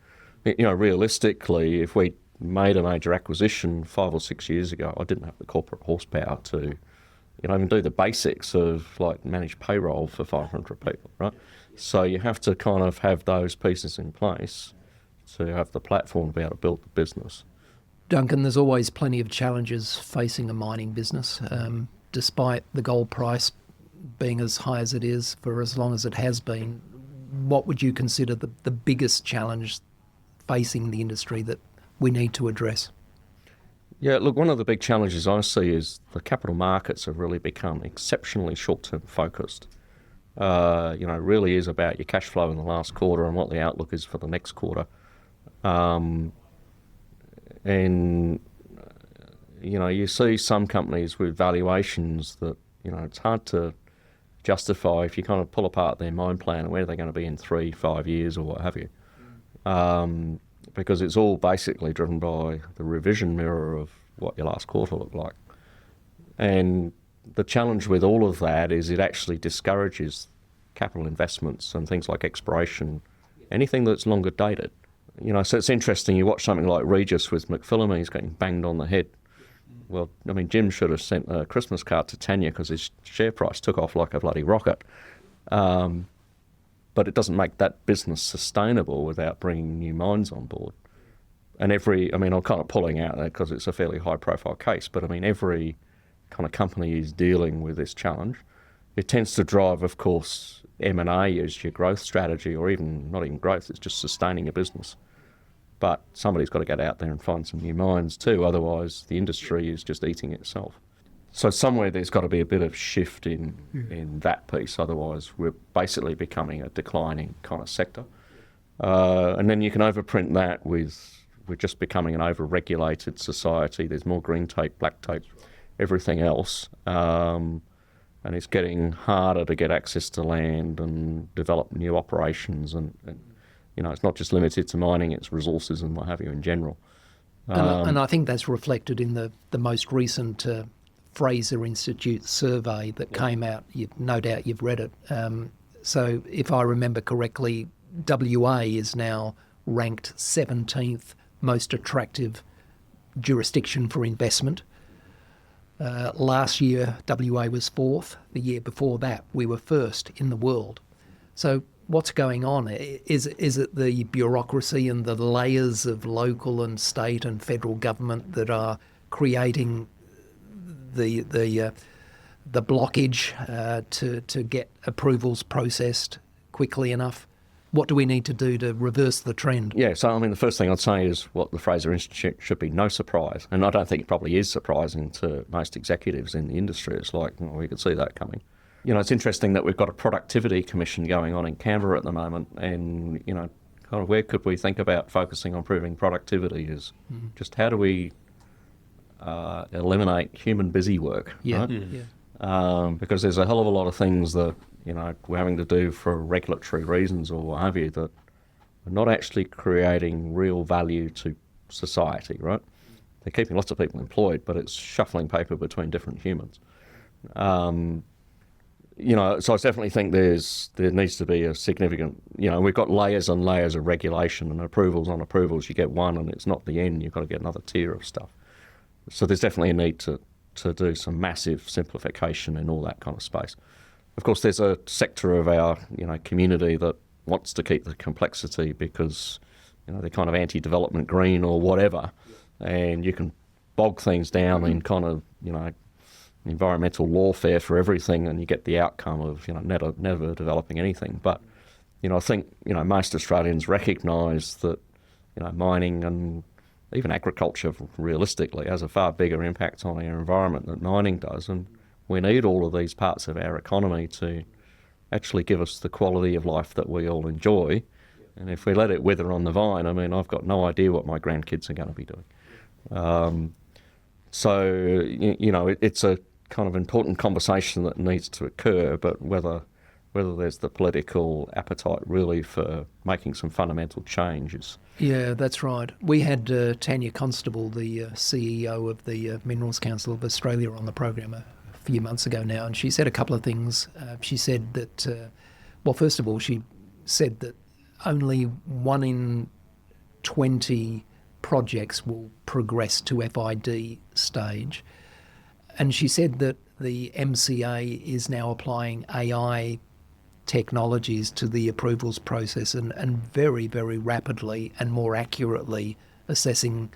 realistically, if we made a major acquisition 5 or 6 years ago, I didn't have the corporate horsepower to even do the basics of manage payroll for 500 people, right? So you have to kind of have those pieces in place to have the platform to be able to build the business. Duncan, there's always plenty of challenges facing a mining business, despite the gold price being as high as it is for as long as it has been. What would you consider the biggest challenge facing the industry that we need to address? Yeah, look, one of the big challenges I see is the capital markets have really become exceptionally short-term focused. Really is about your cash flow in the last quarter and what the outlook is for the next quarter. And, you see some companies with valuations that, it's hard to justify if you kind of pull apart their mine plan and where they're going to be in 3-5 years or what have you. Because it's all basically driven by the revision mirror of what your last quarter looked like. And the challenge with all of that is it actually discourages capital investments and things like exploration, anything that's longer dated. So it's interesting, you watch something like Regis with McPhillamys getting banged on the head. Well, I mean, Jim should have sent a Christmas card to Tanya because his share price took off like a bloody rocket. But it doesn't make that business sustainable without bringing new mines on board. And I'm kind of pulling out that because it's a fairly high-profile case, but I mean, every kind of company is dealing with this challenge. It tends to drive, of course, M&A as your growth strategy, or even not even growth, it's just sustaining a business. But somebody's got to get out there and find some new mines too, otherwise the industry is just eating itself. So somewhere there's got to be a bit of shift in that piece, otherwise we're basically becoming a declining kind of sector. And then you can overprint that with we're just becoming an over-regulated society. There's more green tape, black tape, everything else. And it's getting harder to get access to land and develop new operations. And it's not just limited to mining, it's resources and what have you in general. And I think that's reflected in the most recent Fraser Institute survey that came out. No doubt you've read it. So if I remember correctly, WA is now ranked 17th most attractive jurisdiction for investment. Last year, WA was 4th. The year before that, we were 1st in the world. So what's going on? Is it the bureaucracy and the layers of local and state and federal government that are creating the blockage to get approvals processed quickly enough? What do we need to do to reverse the trend? Yeah, so I mean, the first thing I'd say is what the Fraser Institute should be no surprise. And I don't think it probably is surprising to most executives in the industry. It's like, well, we could see that coming. It's interesting that we've got a productivity commission going on in Canberra at the moment. And, kind of where could we think about focusing on improving productivity is just how do we eliminate human busy work, right? Because there's a hell of a lot of things that we're having to do for regulatory reasons or what have you that are not actually creating real value to society, right? They're keeping lots of people employed, but it's shuffling paper between different humans. So I definitely think there needs to be a significant, we've got layers and layers of regulation and approvals on approvals. You get one and it's not the end, you've got to get another tier of stuff. So there's definitely a need to do some massive simplification in all that kind of space. Of course, there's a sector of our community that wants to keep the complexity because they're kind of anti-development green or whatever, and you can bog things down in kind of environmental lawfare for everything, and you get the outcome of never developing anything. But I think most Australians recognise that mining and even agriculture realistically has a far bigger impact on our environment than mining does, and we need all of these parts of our economy to actually give us the quality of life that we all enjoy. And if we let it wither on the vine, I mean, I've got no idea what my grandkids are going to be doing. So it's a kind of important conversation that needs to occur, but whether there's the political appetite really for making some fundamental changes. Yeah, that's right. We had Tanya Constable, the CEO of the Minerals Council of Australia, on the program a few months ago now, and she said a couple of things. She said that, first of all, she said that only 1 in 20 projects will progress to FID stage. And she said that the MCA is now applying AI technologies to the approvals process and very, very rapidly and more accurately assessing,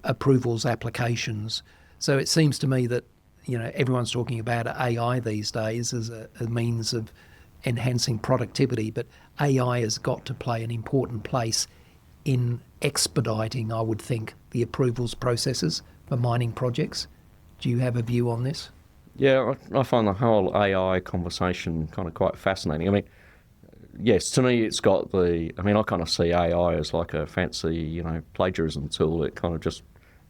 approvals applications. So it seems to me that, everyone's talking about AI these days as a means of enhancing productivity, but AI has got to play an important place in expediting, I would think, the approvals processes for mining projects. Do you have a view on this? Yeah, I find the whole AI conversation kind of quite fascinating. I mean, yes, to me it's got I kind of see AI as like a fancy, plagiarism tool. It kind of just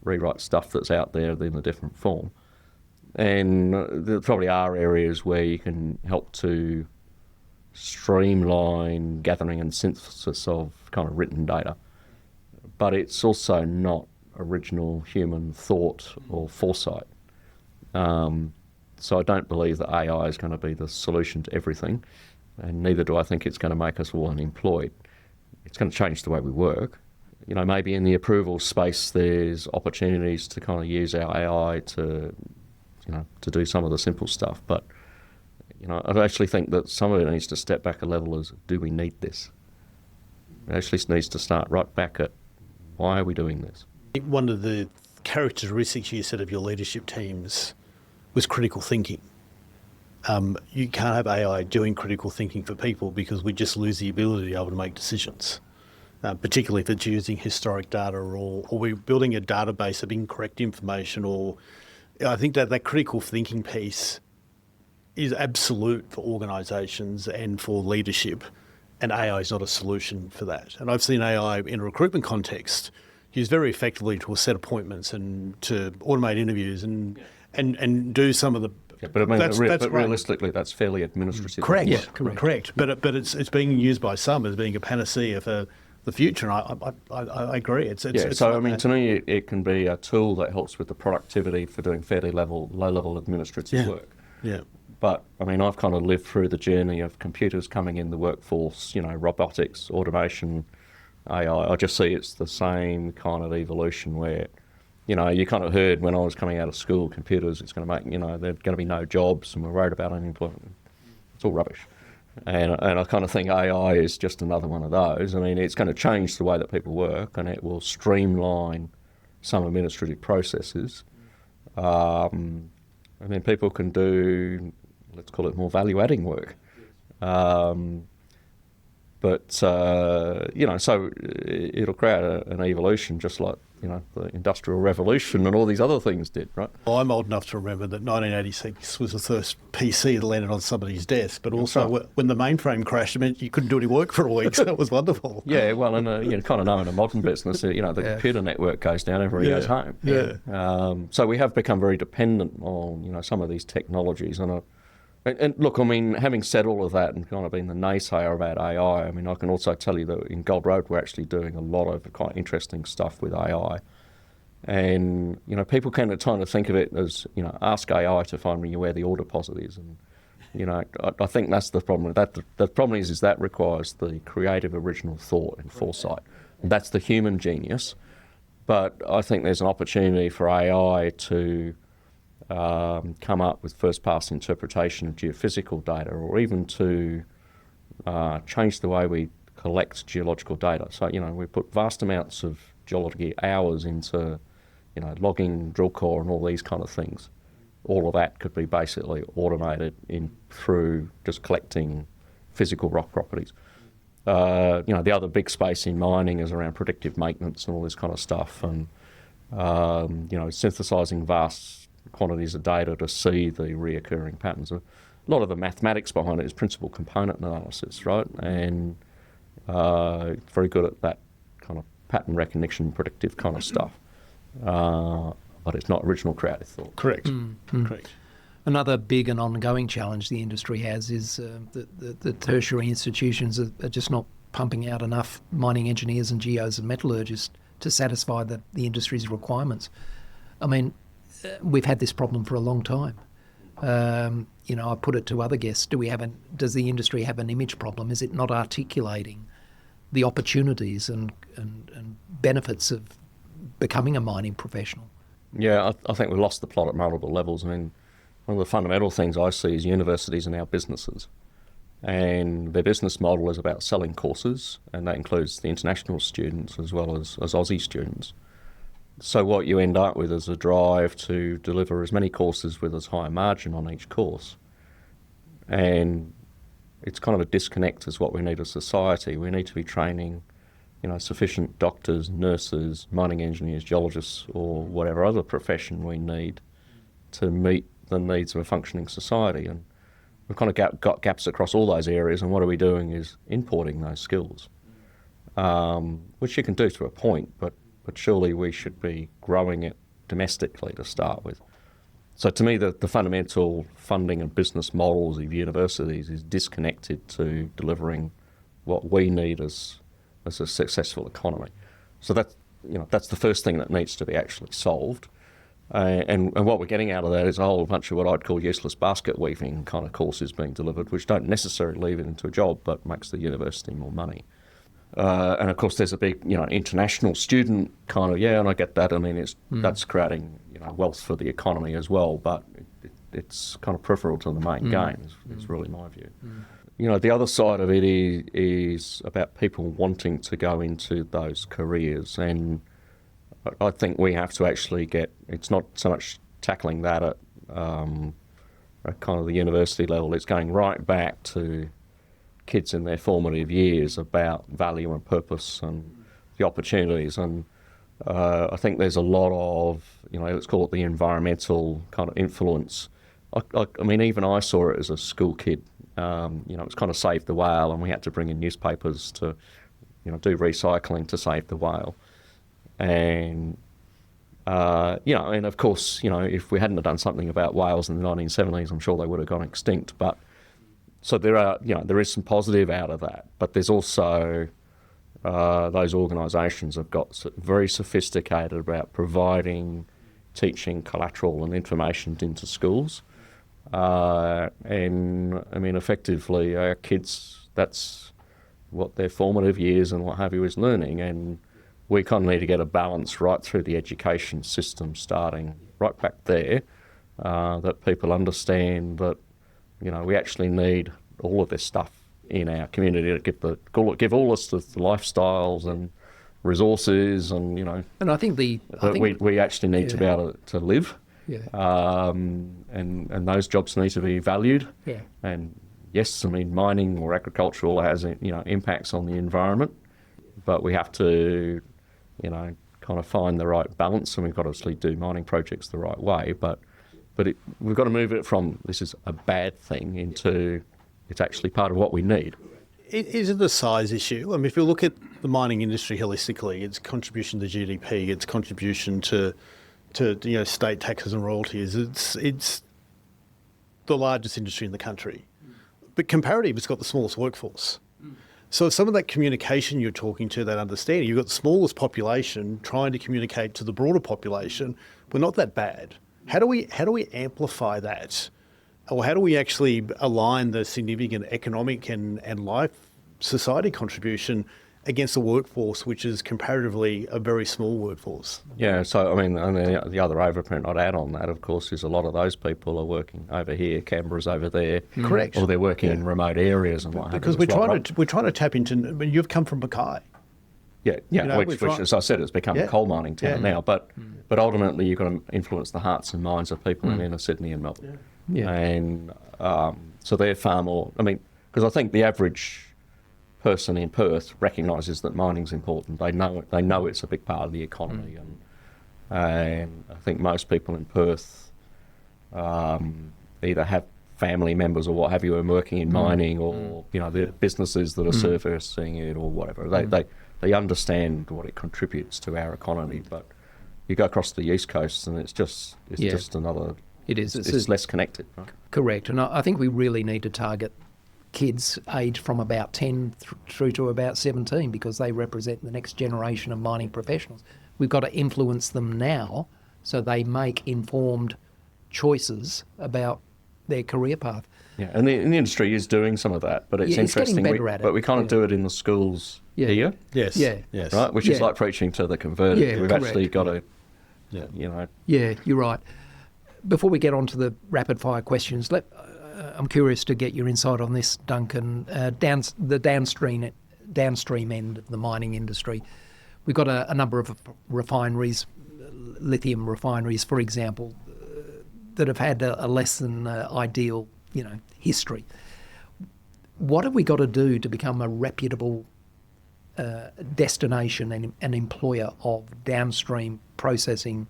rewrites stuff that's out there in a different form. And there probably are areas where you can help to streamline gathering and synthesis of kind of written data. But it's also not original human thought or foresight. So I don't believe that AI is going to be the solution to everything, and neither do I think it's going to make us all unemployed. It's going to change the way we work. Maybe in the approval space there's opportunities to kind of use our AI to do some of the simple stuff. But, I actually think that some of it needs to step back a level as, do we need this? It actually needs to start right back at, why are we doing this? One of the characteristics you said of your leadership teams was critical thinking. You can't have AI doing critical thinking for people because we just lose the ability to be able to make decisions, particularly if it's using historic data or we're building a database of incorrect information. Or I think that critical thinking piece is absolute for organisations and for leadership. and AI is not a solution for that. And I've seen AI in a recruitment context used very effectively to set appointments and to automate interviews and do some of the. Yeah, but I mean, that's realistically, that's fairly administrative. Correct. Yeah, correct. But it's being used by some as being a panacea for the future, and I agree. It's so like I mean, that. to me, it can be a tool that helps with the productivity for doing fairly low-level administrative work. Yeah. But I mean, I've kind of lived through the journey of computers coming in the workforce, robotics, automation, AI. I just see it's the same kind of evolution where, you kind of heard when I was coming out of school, computers, it's going to make, there's going to be no jobs and we're worried about unemployment. It's all rubbish. And I kind of think AI is just another one of those. I mean, it's going to change the way that people work and it will streamline some administrative processes. I mean, people can do, let's call it more value-adding work. So it'll create an evolution just like, the Industrial Revolution and all these other things did, right? Well, I'm old enough to remember that 1986 was the first PC that landed on somebody's desk, but also when the mainframe crashed, it meant you couldn't do any work for a week, so that was wonderful. Yeah, well, and kind of know in a modern business, the computer network goes down, everybody goes home. Yeah. So we have become very dependent on, some of these technologies. And look, I mean, having said all of that and kind of being the naysayer about AI, I mean, I can also tell you that in Gold Road we're actually doing a lot of quite interesting stuff with AI. And, people kind of trying to think of it as, ask AI to find me where the order deposit is. And, I think that's the problem. The problem is that requires the creative original thought and foresight. And that's the human genius. But I think there's an opportunity for AI to come up with first-pass interpretation of geophysical data, or even to change the way we collect geological data. So, we put vast amounts of geology hours into, logging, drill core, and all these kind of things. All of that could be basically automated through just collecting physical rock properties. The other big space in mining is around predictive maintenance and all this kind of stuff, and synthesizing vast quantities of data to see the reoccurring patterns. A lot of the mathematics behind it is principal component analysis, right? And very good at that kind of pattern recognition, predictive kind of stuff. But it's not original creative thought. Correct. Correct. Another big and ongoing challenge the industry has is the tertiary institutions are just not pumping out enough mining engineers and geos and metallurgists to satisfy the industry's requirements. I mean, we've had this problem for a long time. I put it to other guests, does the industry have an image problem? Is it not articulating the opportunities and benefits of becoming a mining professional? Yeah, I think we've lost the plot at multiple levels. I mean, one of the fundamental things I see is universities are now businesses. And their business model is about selling courses, and that includes the international students as well as Aussie students. So what you end up with is a drive to deliver as many courses with as high a margin on each course. And it's kind of a disconnect as what we need as society. We need to be training, sufficient doctors, nurses, mining engineers, geologists, or whatever other profession we need to meet the needs of a functioning society. And we've kind of got gaps across all those areas, and what are we doing is importing those skills, which you can do to a point, but surely we should be growing it domestically to start with. So to me, the fundamental funding and business models of universities is disconnected to delivering what we need as a successful economy. So that's the first thing that needs to be actually solved. And what we're getting out of that is a whole bunch of what I'd call useless basket weaving kind of courses being delivered, which don't necessarily lead it into a job, but makes the university more money. And of course, there's a big, international student kind of, and I get that. I mean, that's creating, wealth for the economy as well, but it's kind of peripheral to the main game, is really my view. The other side of it is about people wanting to go into those careers, and I think we have to actually it's not so much tackling that at kind of the university level, it's going right back to kids in their formative years about value and purpose and the opportunities. And I think there's a lot of, let's call it the environmental kind of influence. I mean, even I saw it as a school kid it's kind of saved the whale, and we had to bring in newspapers to, do recycling to save the whale. And, and of course, if we hadn't have done something about whales in the 1970s, I'm sure they would have gone extinct. But so there is some positive out of that, but there's also those organisations have got very sophisticated about providing teaching collateral and information into schools. And I mean, effectively, our kids, that's what their formative years and what have you is learning. And we kind of need to get a balance right through the education system, starting right back there, that people understand that, we actually need all of this stuff in our community to give all us the lifestyles and resources and, And I think we actually need to be able to live. Yeah. And those jobs need to be valued. Yeah. And yes, I mean, mining or agricultural has, impacts on the environment, but we have to, kind of find the right balance, and we've got to obviously do mining projects the right way, but we've got to move it from this is a bad thing into it's actually part of what we need. Is it a size issue? I mean, if you look at the mining industry holistically, its contribution to GDP, its contribution to state taxes and royalties, it's the largest industry in the country. But comparative, it's got the smallest workforce. So some of that communication you're talking to, that understanding, you've got the smallest population trying to communicate to the broader population. We're not that bad. How do we amplify that? Or how do we actually align the significant economic and life society contribution against a workforce which is comparatively a very small workforce? Yeah, so I mean, and the other overprint I'd add on that, of course, is a lot of those people are working over here, Canberra's over there. Correct. Or they're working in remote areas and what have you. Because we're trying to tap into, I mean, you've come from Mackay. Yeah, which as I said, it's become a coal mining town now. But ultimately, you've got to influence the hearts and minds of people in inner Sydney and Melbourne. Yeah. And so they're far more, I mean, because I think the average person in Perth recognises that mining's important. They know it's a big part of the economy. And I think most people in Perth either have family members or what have you who are working in mining or, the businesses that are servicing it or whatever. They understand what it contributes to our economy, but you go across the East Coast and it's just another... It is. It's less connected, right? Correct. And I think we really need to target kids aged from about 10 through to about 17 because they represent the next generation of mining professionals. We've got to influence them now so they make informed choices about their career path. Yeah, and the industry is doing some of that, but it's interesting. Getting better at it. But we can't do it in the schools here. Yes. Yeah. Yes. Right? Which is like preaching to the converted. Yeah, We've correct. actually got to, Yeah, you're right. Before we get on to the rapid fire questions, I'm curious to get your insight on this, Duncan. The downstream end of the mining industry. We've got a number of refineries, lithium refineries, for example, that have had a less than ideal, history. What have we got to do to become a reputable destination and an employer of downstream processing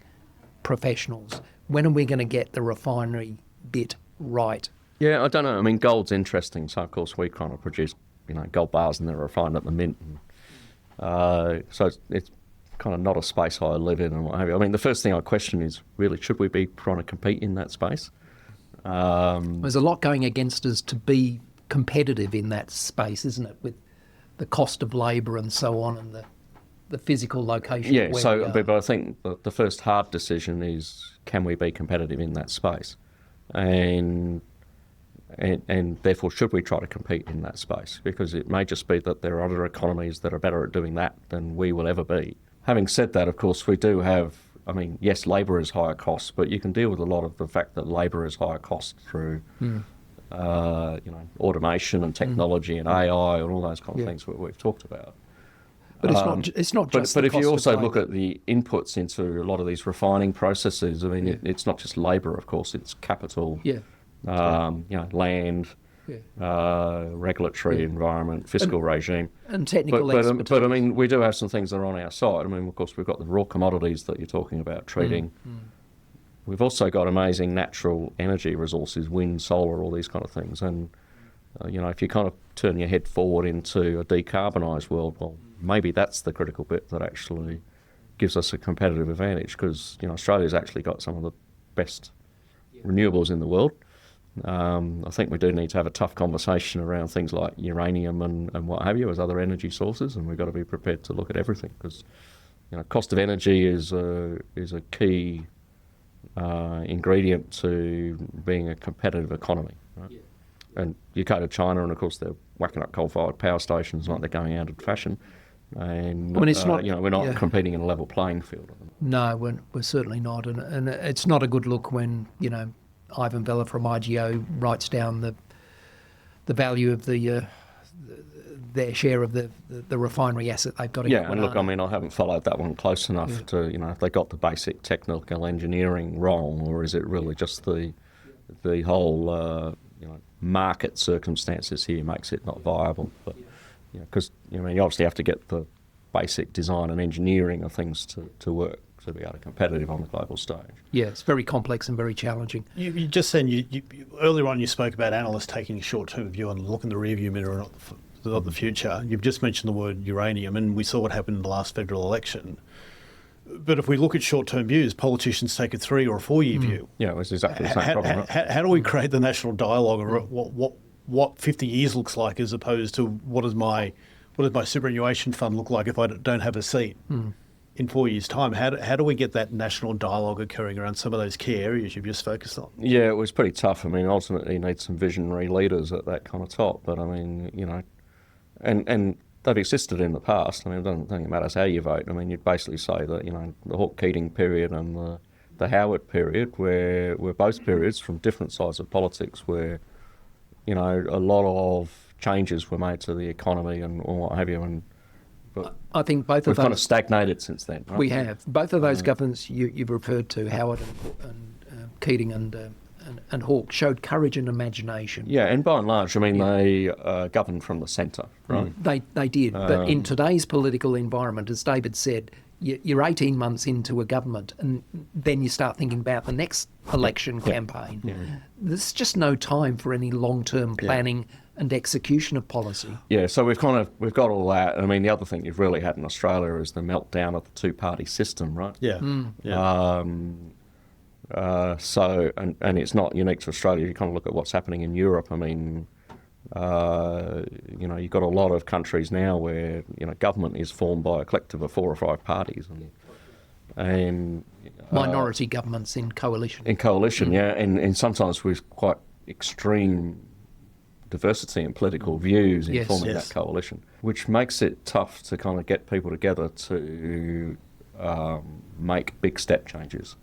professionals? When are we going to get the refinery bit right? Yeah, I don't know. I mean, gold's interesting. So, of course, we kind of produce, gold bars and they're refined at the mint. And, so it's kind of not a space I live in and what have you. I mean, the first thing I question is, really, should we be trying to compete in that space? There's a lot going against us to be competitive in that space, isn't it? With the cost of labour and so on and the physical location. Yeah, so but I think the first hard decision is, can we be competitive in that space? And therefore, should we try to compete in that space? Because it may just be that there are other economies that are better at doing that than we will ever be. Having said that, of course, we do have, I mean, yes, labour is higher cost, but you can deal with a lot of the fact that labour is higher cost through, automation and technology and AI and all those kind of things that we've talked about. But it's not just But the if you cost also of look at the inputs into a lot of these refining processes, I mean, it's not just labour, of course, it's capital, land, regulatory environment, fiscal regime. And technical expertise. But I mean, we do have some things that are on our side. I mean, of course, we've got the raw commodities that you're talking about, treating. We've also got amazing natural energy resources, wind, solar, all these kind of things. And if you kind of turn your head forward into a decarbonised world, well, maybe that's the critical bit that actually gives us a competitive advantage, because Australia's actually got some of the best renewables in the world. I think we do need to have a tough conversation around things like uranium and what have you as other energy sources, and we've got to be prepared to look at everything, because cost of energy is a key ingredient to being a competitive economy, right? Yeah. And you go to China, and of course they're whacking up coal-fired power stations like they're going out of fashion. And it's not. We're not competing in a level playing field. No, we're certainly not, and it's not a good look when Ivan Vella from IGO writes down the value of their share of the refinery asset they've got. And look, I haven't followed that one close enough to if they got the basic technical engineering wrong, or is it really just the whole market circumstances here makes it not viable? But because you obviously have to get the basic design and engineering of things to work to be able to competitive on the global stage. Yeah, it's very complex and very challenging. You just said earlier on you spoke about analysts taking a short-term view and looking in the rearview mirror and not the future. You've just mentioned the word uranium, and we saw what happened in the last federal election. But if we look at short-term views, politicians take a 3 or a 4-year view. Yeah, it was exactly the same problem. Right? How do we create the national dialogue of what 50 years looks like, as opposed to what does my superannuation fund look like if I don't have a seat in 4 years' time? How do we get that national dialogue occurring around some of those key areas you've just focused on? Yeah, it was pretty tough. Ultimately you need some visionary leaders at that kind of top. But and they've existed in the past. It doesn't think it matters how you vote. You'd basically say that, the Hawke-Keating period and the Howard period were both periods from different sides of politics where, a lot of changes were made to the economy and what have you. But I think both of those... We've kind of stagnated since then, right? We have. Both of those governments you've referred to, Howard and Keating and Hawke, showed courage and imagination. Yeah, and by and large, they governed from the centre, right? They did. But in today's political environment, as David said, you're 18 months into a government, and then you start thinking about the next election campaign. Yeah. There's just no time for any long-term planning and execution of policy. Yeah, so we've got all that. The other thing you've really had in Australia is the meltdown of the two-party system, right? Yeah. So it's not unique to Australia. You kind of look at what's happening in Europe. You've got a lot of countries now where government is formed by a collective of 4 or 5 parties, and minority governments in coalition. And sometimes with quite extreme diversity in political views in forming that coalition, which makes it tough to kind of get people together to make big step changes.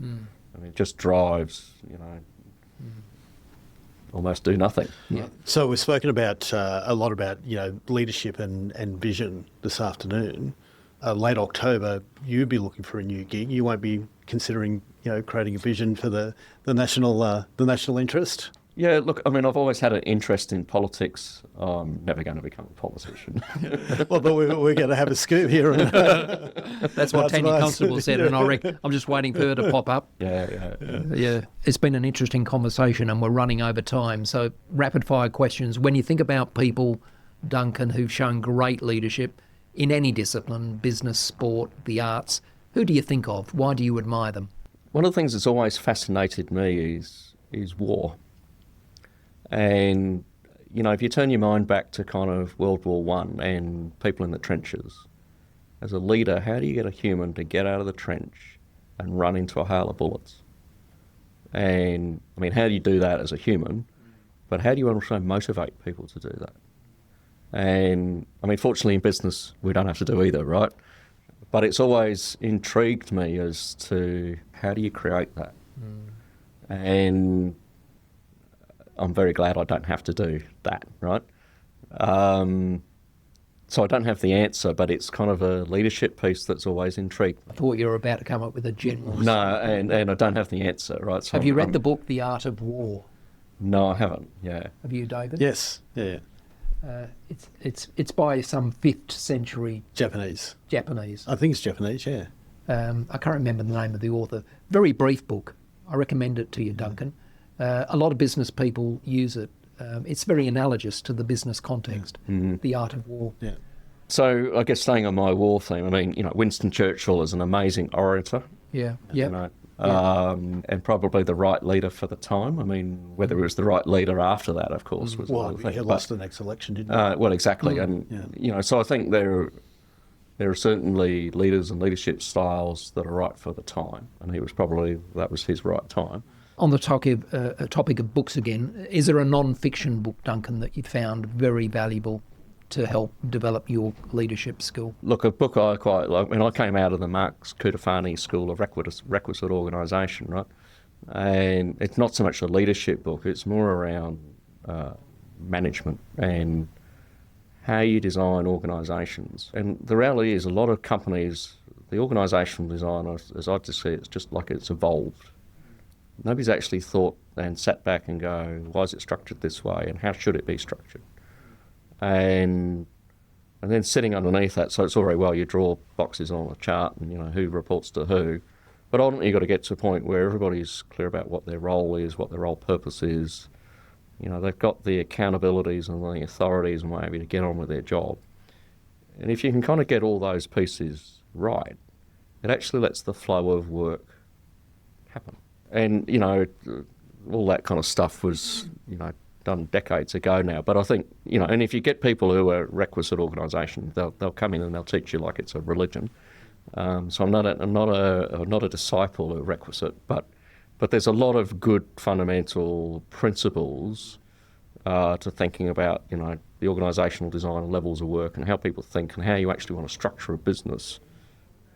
It just drives, almost do nothing. Yeah. So we've spoken about a lot about leadership and vision this afternoon. Late October, you'd be looking for a new gig. You won't be considering creating a vision for the national interest. Yeah, look, I've always had an interest in politics. I'm never going to become a politician. Well, but we're going to have a scoop here. That's what Tanya Constable said, and I'm just waiting for her to pop up. Yeah. It's been an interesting conversation, and we're running over time. So, rapid-fire questions. When you think about people, Duncan, who've shown great leadership in any discipline, business, sport, the arts, who do you think of? Why do you admire them? One of the things that's always fascinated me is war. And, if you turn your mind back to kind of World War I and people in the trenches, as a leader, how do you get a human to get out of the trench and run into a hail of bullets? And, how do you do that as a human? But how do you also motivate people to do that? And, fortunately in business, we don't have to do either, right? But it's always intrigued me as to how do you create that? And I'm very glad I don't have to do that, right? So I don't have the answer, but it's kind of a leadership piece that's always intrigued me. I thought you were about to come up with a general... No, and I don't have the answer, right? So have you read the book, The Art of War? No, I haven't, yeah. Have you, David? Yes, yeah. It's by some 5th century... Japanese. I think it's Japanese, yeah. I can't remember the name of the author. Very brief book. I recommend it to you, Duncan. A lot of business people use it It's very analogous to the business context, the art of war. Yeah. So I guess staying on my war theme, I mean, Winston Churchill is an amazing orator. Yeah, And probably the right leader for the time. I mean, whether he was the right leader after that, of course, was another thing. He lost the next election, didn't he? Well, exactly. And, so I think there are certainly leaders and leadership styles that are right for the time. And that was his right time. On the topic of books again, is there a non-fiction book, Duncan, that you found very valuable to help develop your leadership skill? Look, a book I quite like, I came out of the Marx Kutafani School of Requisite Organisation, right? And it's not so much a leadership book, it's more around management and how you design organisations. And the reality is a lot of companies, the organisational design, as I just see it, it's just like it's evolved. Nobody's actually thought and sat back and go, why is it structured this way and how should it be structured? And then sitting underneath that, so it's all very well you draw boxes on a chart and who reports to who, but ultimately you've got to get to a point where everybody's clear about what their role is, what their role purpose is. They've got the accountabilities and the authorities and what have you to get on with their job. And if you can kind of get all those pieces right, it actually lets the flow of work happen. And, all that kind of stuff was, done decades ago now. But I think, and if you get people who are requisite organisation, they'll come in and they'll teach you like it's a religion. So I'm not a disciple of requisite, but there's a lot of good fundamental principles to thinking about, the organisational design and levels of work and how people think and how you actually want to structure a business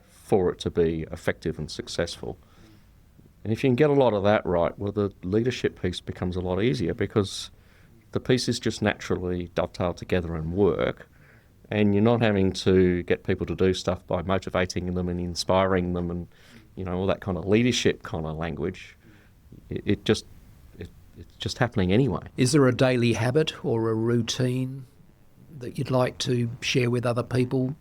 for it to be effective and successful. And if you can get a lot of that right, well, the leadership piece becomes a lot easier because the pieces just naturally dovetail together and work, and you're not having to get people to do stuff by motivating them and inspiring them and, all that kind of leadership kind of language. It's just happening anyway. Is there a daily habit or a routine that you'd like to share with other people?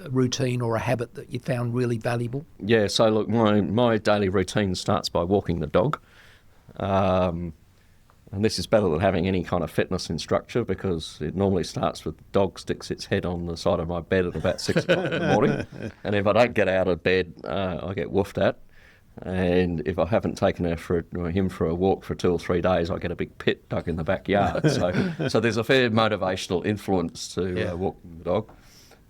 A routine or a habit that you found really valuable? Yeah, so look, my daily routine starts by walking the dog. And this is better than having any kind of fitness instructor because it normally starts with the dog sticks its head on the side of my bed at about 6 o'clock in the morning. And if I don't get out of bed, I get woofed at. And if I haven't taken him for a walk for 2 or 3 days, I get a big pit dug in the backyard. So there's a fair motivational influence to walking the dog.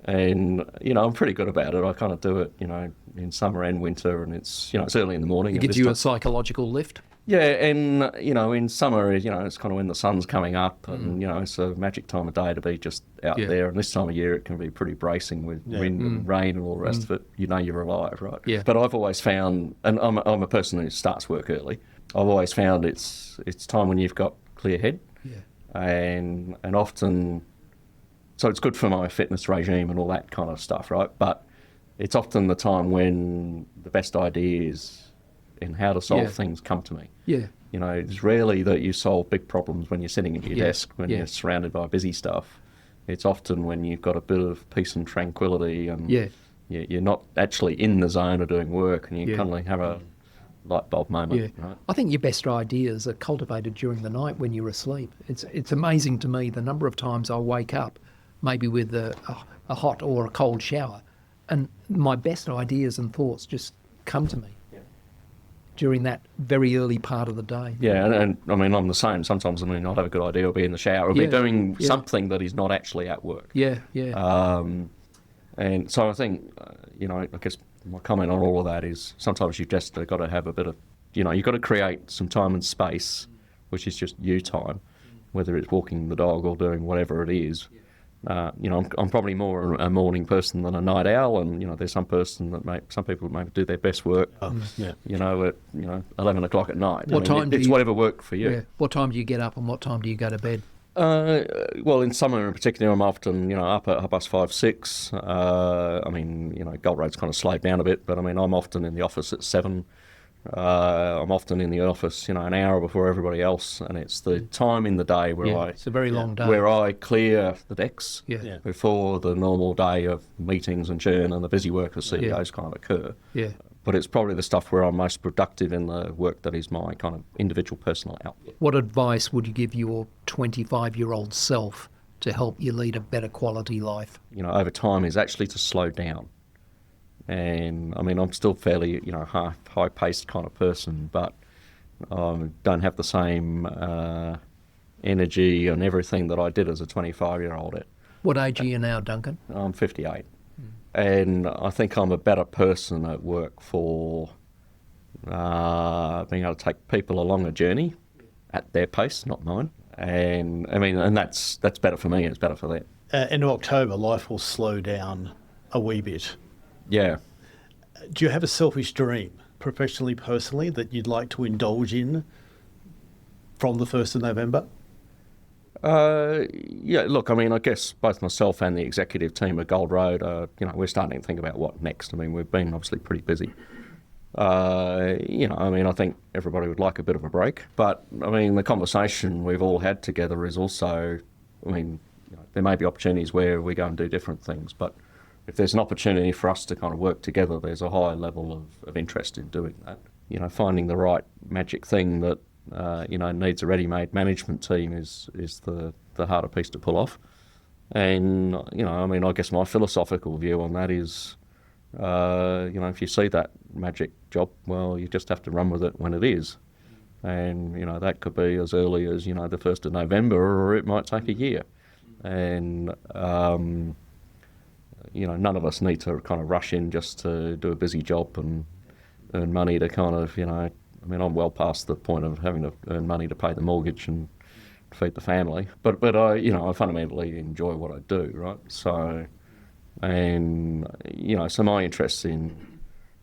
And, I'm pretty good about it. I kind of do it, in summer and winter, and it's early in the morning. It gives you a psychological lift? Yeah, and, in summer, it's kind of when the sun's coming up and, it's a magic time of day to be just out there. And this time of year it can be pretty bracing with wind and rain and all the rest of it. You're alive, right? Yeah. But I've always found, and I'm a person who starts work early, I've always found it's time when you've got clear head. Yeah. And often... So it's good for my fitness regime and all that kind of stuff, right? But it's often the time when the best ideas in how to solve things come to me. Yeah. It's rarely that you solve big problems when you're sitting at your desk, when you're surrounded by busy stuff. It's often when you've got a bit of peace and tranquility and you're not actually in the zone of doing work and you kind of have a light bulb moment. Yeah. Right? I think your best ideas are cultivated during the night when you're asleep. It's amazing to me the number of times I wake up maybe with a hot or a cold shower, and my best ideas and thoughts just come to me during that very early part of the day. Yeah, and I'm the same. Sometimes, I'll have a good idea, I'll be in the shower, I'll be doing something that is not actually at work. Yeah. And so I think, I guess my comment on all of that is sometimes you've just got to have a bit of, you've got to create some time and space, which is just you time, whether it's walking the dog or doing whatever it is. I'm probably more a morning person than a night owl, and there's some people maybe do their best work, at 11 o'clock at night. It's whatever worked for you. Yeah. What time do you get up, and what time do you go to bed? Well, in summer in particular, I'm often up at 5:30, 6. Gold Road's kind of slowed down a bit, but I'm often in the office at 7. I'm often in the office, an hour before everybody else, and it's the time in the day where it's a very long day, where I clear the decks before the normal day of meetings and churn and the busy work of CEOs kind of occur. Yeah. but it's probably the stuff where I'm most productive in the work that is my kind of individual personal output. What advice would you give your 25-year-old self to help you lead a better quality life? You know, over time is actually to slow down. And I mean, I'm still fairly, high-paced kind of person, but I don't have the same energy and everything that I did as a 25-year-old at. What age are you now, Duncan? I'm 58. And I think I'm a better person at work for being able to take people along a journey at their pace, not mine. And I mean, and that's better for me, it's better for them. End of October, life will slow down a wee bit. Yeah. Do you have a selfish dream, professionally, personally, that you'd like to indulge in from the 1st of November? Yeah, look, I mean, I guess both myself and the executive team at Gold Road, we're starting to think about what next. I mean, we've been obviously pretty busy. I mean, I think everybody would like a bit of a break. But, I mean, the conversation we've all had together is also, I mean, there may be opportunities where we go and do different things, but if there's an opportunity for us to kind of work together, there's a high level of interest in doing that. You know, finding the right magic thing that needs a ready-made management team is the harder piece to pull off. And, I mean, I guess my philosophical view on that is, if you see that magic job, well, you just have to run with it when it is. And, that could be as early as, the 1st of November, or it might take a year. And, none of us need to kind of rush in just to do a busy job and earn money to kind of, I mean, I'm well past the point of having to earn money to pay the mortgage and feed the family. But I fundamentally enjoy what I do, right? So, and, so my interests in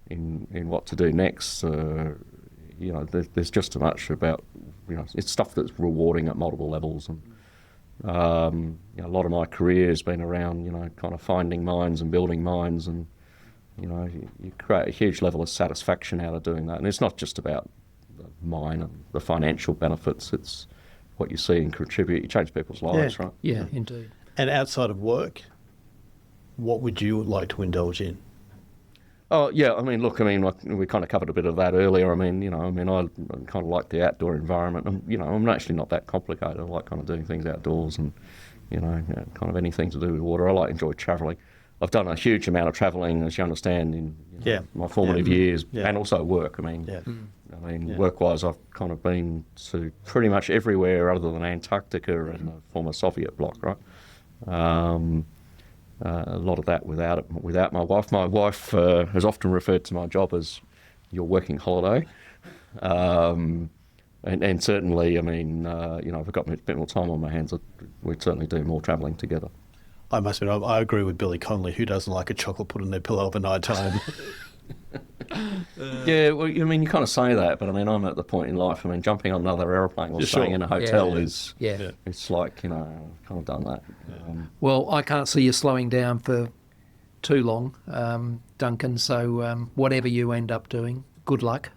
what to do next, there's just too much about, it's stuff that's rewarding at multiple levels. And, a lot of my career has been around, kind of finding mines and building mines, and, you create a huge level of satisfaction out of doing that. And it's not just about the mine and the financial benefits, it's what you see and contribute. You change people's lives, right? Yeah, indeed. And outside of work, what would you like to indulge in? Oh, yeah, I mean, look, we kind of covered a bit of that earlier. I kind of like the outdoor environment. I'm actually not that complicated. I like kind of doing things outdoors and, kind of anything to do with water. I enjoy travelling. I've done a huge amount of travelling, as you understand, in my formative years, and also work. Work-wise, I've kind of been to pretty much everywhere other than Antarctica and the former Soviet bloc, right? A lot of that without my wife. My wife has often referred to my job as your working holiday. And certainly, if I've got a bit more time on my hands, we'd certainly do more travelling together. I must admit, I agree with Billy Connolly. Who doesn't like a chocolate put in their pillow of a night time? Yeah, well, you kind of say that, but I'm at the point in life, jumping on another aeroplane or staying in a hotel is, it's like, I've kind of done that. Well, I can't see you slowing down for too long, Duncan, so whatever you end up doing, good luck.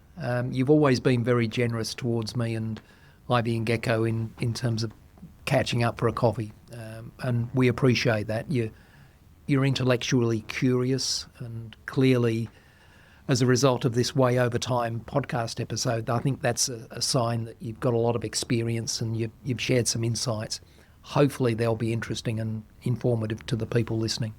You've always been very generous towards me and Ivy and Gecko in terms of catching up for a coffee, and we appreciate that. You're intellectually curious, and clearly, as a result of this Way Over Time podcast episode, I think that's a sign that you've got a lot of experience and you've shared some insights. Hopefully they'll be interesting and informative to the people listening.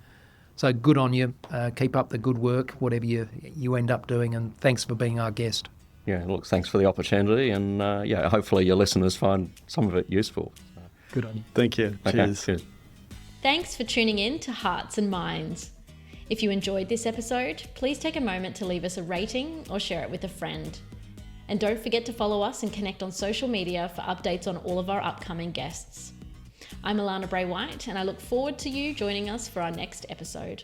So good on you. Keep up the good work, whatever you end up doing, and thanks for being our guest. Yeah, look, thanks for the opportunity, and hopefully your listeners find some of it useful. Good on you. Thank you. Okay, Cheers. Thanks for tuning in to Hearts and Minds. If you enjoyed this episode, please take a moment to leave us a rating or share it with a friend. And don't forget to follow us and connect on social media for updates on all of our upcoming guests. I'm Alana Bray-White, and I look forward to you joining us for our next episode.